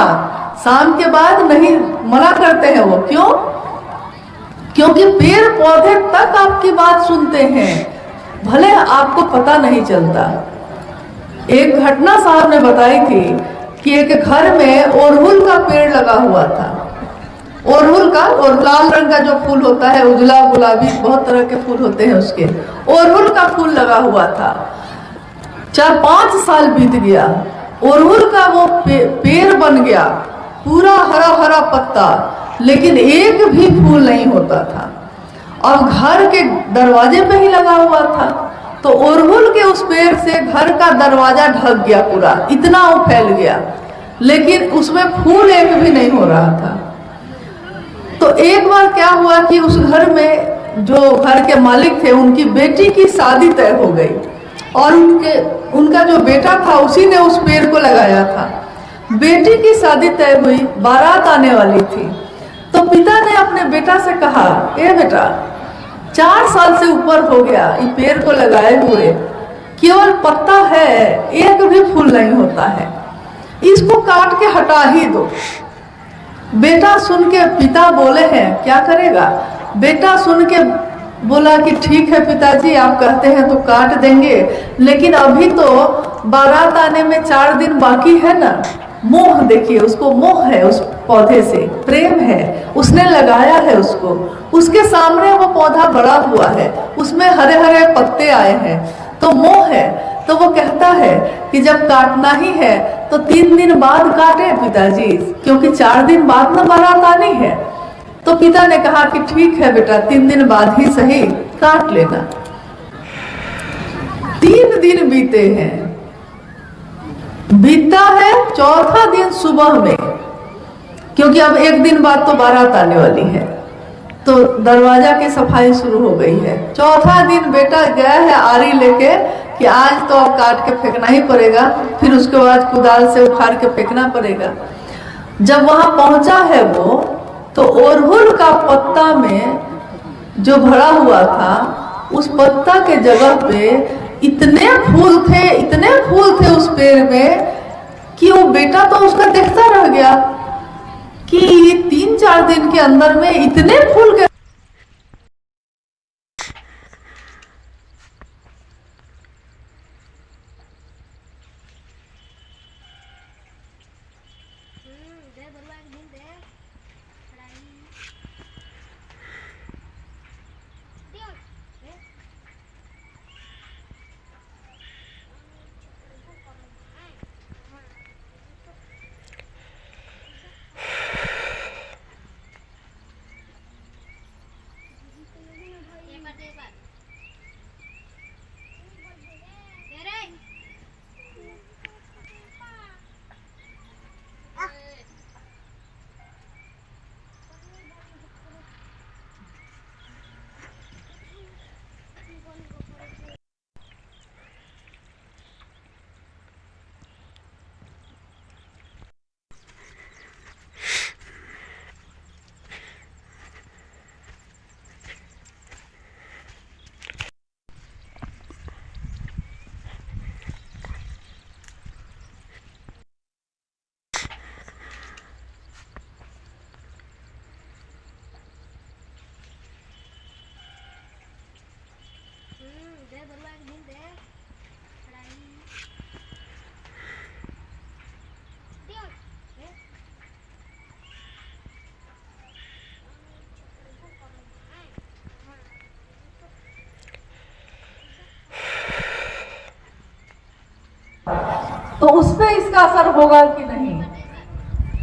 शाम के बाद नहीं, मना करते हैं वो। क्यों? क्योंकि पेड़ पौधे तक आपकी बात सुनते हैं, भले आपको पता नहीं चलता। एक घटना साहब ने बताई थी कि एक घर में अड़हुल का पेड़ लगा हुआ था। अड़हुल का, और लाल रंग का जो फूल होता है, उजला गुलाबी, बहुत तरह के फूल होते हैं उसके, अड़हुल का फूल लगा हुआ था। 4-5 साल बीत गया, अड़हुल का वो पेड़ बन गया, पूरा हरा हरा पत्ता, लेकिन एक भी फूल नहीं होता था, और घर के दरवाजे पे ही लगा हुआ था। तो अड़हुल के उस पेड़ से घर का दरवाजा ढक गया पूरा, इतना वो फैल गया, लेकिन उसमें फूल एक भी नहीं हो रहा था। तो एक बार क्या हुआ कि उस घर में जो घर के मालिक थे, उनकी बेटी की शादी तय हो गई, और उनका जो बेटा था उसी ने उस पेड़ को लगाया था। बेटी की शादी तय हुई, बारात आने वाली थी, तो पिता ने अपने बेटा से कहा, ए बेटा, 4 साल से ऊपर हो गया ये पेड़ को लगाए हुए, केवल पत्ता है, एक भी फूल नहीं होता है, इसको काट के हटा ही दो। बेटा सुन के, पिता बोले हैं क्या करेगा, बेटा सुन के बोला कि ठीक है पिताजी, आप कहते हैं तो काट देंगे, लेकिन अभी तो बारात आने में 4 दिन बाकी है ना। मोह, देखिए उसको मोह है, उस पौधे से प्रेम है, उसने लगाया है उसको, उसके सामने वो पौधा बड़ा हुआ है, उसमें हरे हरे पत्ते आए हैं, तो मोह है। तो वो कहता है कि जब काटना ही है तो 3 दिन बाद काटे पिताजी, क्योंकि 4 दिन बाद ना बारात आनी है। तो पिता ने कहा कि ठीक है बेटा, 3 दिन बाद ही सही, काट लेना। 3 दिन बीते हैं, बीतता है 4था दिन सुबह में, क्योंकि अब 1 दिन बाद तो बारात आने वाली है, तो दरवाजा की सफाई शुरू हो गई है। 4था दिन बेटा गया है आरी लेके कि आज तो अब काट के फेंकना ही पड़ेगा, फिर उसके बाद कुदाल से उखाड़ के फेंकना पड़ेगा। जब वहां पहुंचा है वो, तो अड़हुल का पत्ता में जो भरा हुआ था, उस पत्ता के जगह पे इतने फूल थे, इतने फूल थे उस पेड़ में, कि वो बेटा तो उसका देखता रह गया कि ये 3-4 दिन के अंदर में इतने फूल के तो उस पे इसका असर होगा कि नहीं।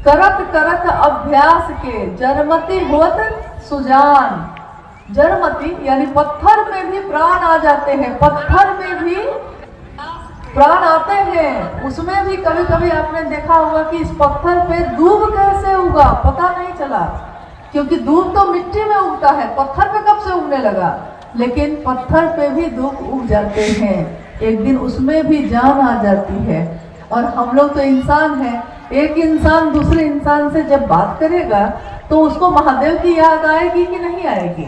करत करत अभ्यास के जरमति होत सुजान। जरमति यानी पत्थर में भी प्राण आ जाते हैं, पत्थर में भी प्राण आते हैं। उसमें भी कभी कभी आपने देखा होगा कि इस पत्थर पे दूब कैसे उगा पता नहीं चला, क्योंकि दूब तो मिट्टी में उगता है, पत्थर पे कब से उगने लगा। लेकिन पत्थर पे भी दूब उग जाते हैं, एक दिन उसमें भी जान आ जाती है। और हम लोग तो इंसान हैं, एक इंसान दूसरे इंसान से जब बात करेगा तो उसको महादेव की याद आएगी कि नहीं आएगी,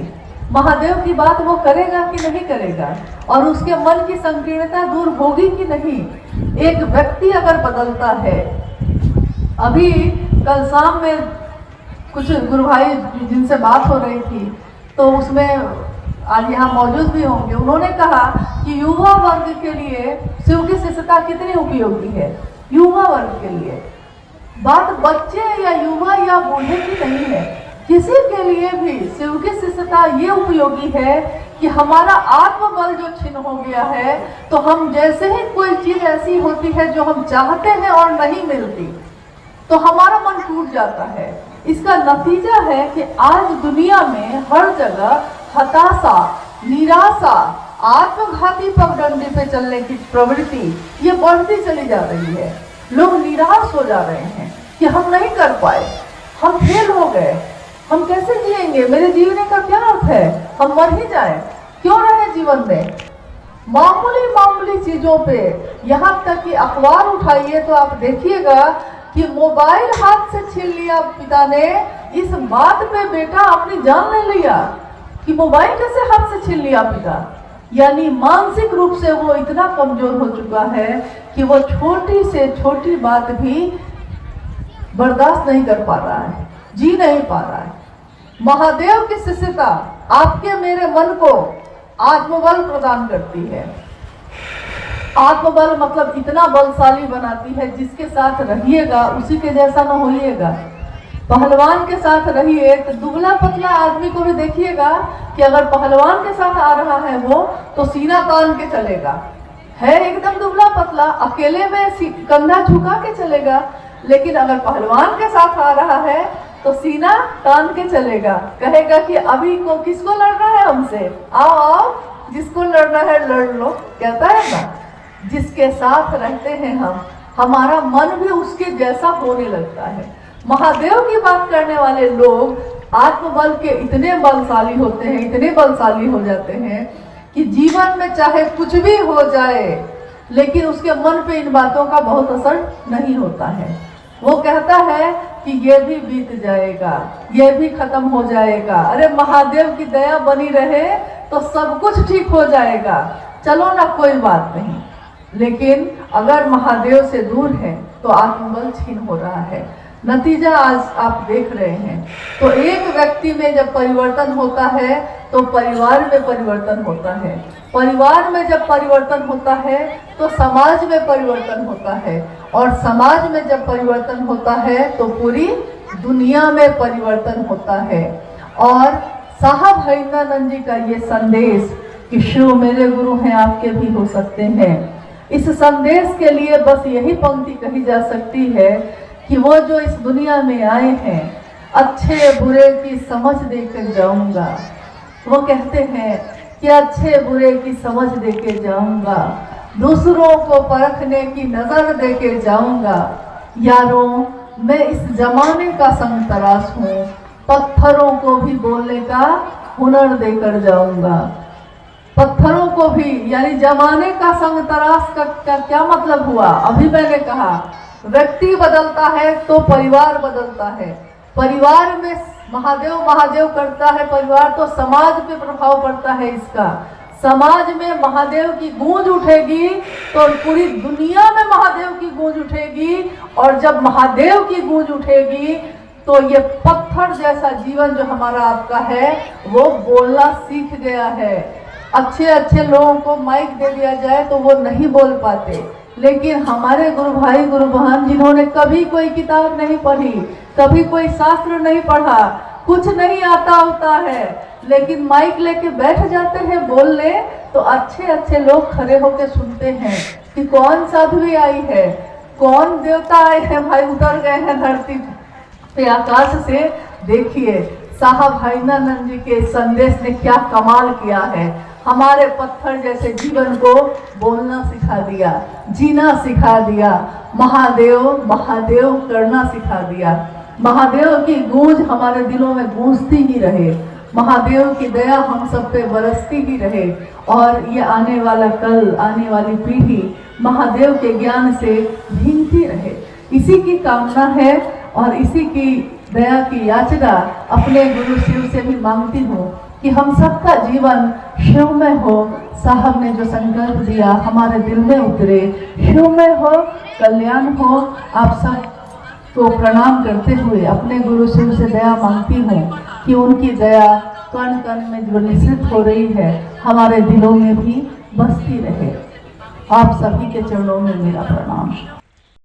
महादेव की बात वो करेगा कि नहीं करेगा, और उसके मन की संकीर्णता दूर होगी कि नहीं। एक व्यक्ति अगर बदलता है, अभी कल शाम में कुछ गुरु भाई जिनसे बात हो रही थी तो उसमें आज यहाँ मौजूद भी होंगे, उन्होंने कहा कि युवा वर्ग के लिए शिव की शिष्यता कितनी उपयोगी है। युवा वर्ग के लिए बात बच्चे या युवा या बूढ़े की नहीं है, किसी के लिए भी शिव की शिष्यता ये उपयोगी है कि हमारा आत्मबल जो छिन्न हो गया है, तो हम जैसे ही कोई चीज ऐसी होती है जो हम चाहते हैं और नहीं मिलती तो हमारा मन टूट जाता है। इसका नतीजा है कि आज दुनिया में हर जगह हताशा, निराशा, आत्मघाती पगडंडी पे चलने की प्रवृत्ति ये बढ़ती चली जा रही है। लोग निराश हो जा रहे हैं कि हम नहीं कर पाए, हम फेल हो गए, हम कैसे जिएंगे, मेरे जीने का क्या अर्थ है, हम मर ही जाएं, क्यों रहे जीवन में। मामूली मामूली चीजों पे, यहाँ तक कि अखबार उठाइए तो आप देखिएगा कि मोबाइल हाथ से छीन लिया पिता ने, इस बात पे बेटा अपनी जान ले लिया कि मोबाइल कैसे हाथ से छीन लिया पिता। यानी मानसिक रूप से वो इतना कमजोर हो चुका है कि वो छोटी से छोटी बात भी बर्दाश्त नहीं कर पा रहा है, जी नहीं पा रहा है। महादेव की शिष्यता आपके मेरे मन को आत्मबल प्रदान करती है। आत्मबल मतलब इतना बलशाली बनाती है, जिसके साथ रहिएगा उसी के जैसा ना होइएगा। पहलवान के साथ रहिए तो दुबला पतला आदमी को भी देखिएगा कि अगर पहलवान के साथ आ रहा है वो तो सीना तान के चलेगा, है एकदम दुबला पतला, अकेले में कंधा झुका के चलेगा। लेकिन अगर पहलवान के साथ आ रहा है तो सीना तान के चलेगा, कहेगा कि अभी को किसको लड़ना है हमसे, आओ आओ जिसको लड़ना है लड़ लो, कहता है ना। जिसके साथ रहते हैं हम, हमारा मन भी उसके जैसा होने लगता है। महादेव की बात करने वाले लोग आत्मबल के इतने बलशाली होते हैं, इतने बलशाली हो जाते हैं कि जीवन में चाहे कुछ भी हो जाए लेकिन उसके मन पे इन बातों का बहुत असर नहीं होता है। वो कहता है कि ये भी बीत जाएगा, ये भी खत्म हो जाएगा, अरे महादेव की दया बनी रहे तो सब कुछ ठीक हो जाएगा, चलो ना कोई बात नहीं। लेकिन अगर महादेव से दूर है तो आत्मबल छीन हो रहा है। नतीजा आज आप देख रहे हैं। तो एक व्यक्ति में जब परिवर्तन होता है तो परिवार में परिवर्तन होता है, परिवार में जब परिवर्तन होता है तो समाज में परिवर्तन होता है, और समाज में जब परिवर्तन होता है तो पूरी दुनिया में परिवर्तन होता है। और साहब हरिंद्रानंद जी का ये संदेश कि शिव मेरे गुरु हैं, आपके भी हो सकते हैं, इस संदेश के लिए बस यही पंक्ति कही जा सकती है कि वो जो इस दुनिया में आए हैं अच्छे बुरे की समझ देकर जाऊंगा। वो कहते हैं कि अच्छे बुरे की समझ देके जाऊंगा, दूसरों को परखने की नजर देके जाऊंगा। यारों मैं इस जमाने का संग तराश हूँ, पत्थरों को भी बोलने का हुनर देकर जाऊंगा। पत्थरों को भी, यानी जमाने का संग तराश का क्या मतलब हुआ। अभी मैंने कहा व्यक्ति बदलता है तो परिवार बदलता है, परिवार में महादेव महादेव करता है परिवार तो समाज पे प्रभाव पड़ता है इसका। समाज में महादेव की गूंज उठेगी तो पूरी दुनिया में महादेव की गूंज उठेगी, और जब महादेव की गूंज उठेगी तो ये पत्थर जैसा जीवन जो हमारा आपका है वो बोलना सीख गया है। अच्छे अच्छे लोगों को माइक दे दिया जाए तो वो नहीं बोल पाते, लेकिन हमारे गुरु भाई गुरु बहन जिन्होंने कभी कोई किताब नहीं पढ़ी, कभी कोई शास्त्र नहीं पढ़ा, कुछ नहीं आता होता है, लेकिन माइक लेके बैठ जाते हैं बोलने, तो अच्छे अच्छे लोग खड़े होकर सुनते हैं कि कौन साध्वी आई है, कौन देवता आए हैं भाई, उतर गए हैं धरती पे आकाश से। देखिए साहब हरिनानंद जी के संदेश ने क्या कमाल किया है, हमारे पत्थर जैसे जीवन को बोलना सिखा दिया, जीना सिखा दिया, महादेव महादेव करना सिखा दिया। महादेव की गूंज हमारे दिलों में गूंजती ही रहे, महादेव की दया हम सब पे बरसती ही रहे, और ये आने वाला कल, आने वाली पीढ़ी महादेव के ज्ञान से भीगती रहे। इसी की कामना है और इसी की दया की याचना अपने गुरु शिव से भी मांगती हूँ कि हम सबका जीवन शिवमय हो। साहब ने जो संकल्प दिया हमारे दिल में उतरे, शिवमय हो, कल्याण हो। आप सब को प्रणाम करते हुए अपने गुरु शिव से दया मांगती हूँ कि उनकी दया कण कण में जो निश्चित हो रही है हमारे दिलों में भी बसती रहे। आप सभी के चरणों में मेरा प्रणाम।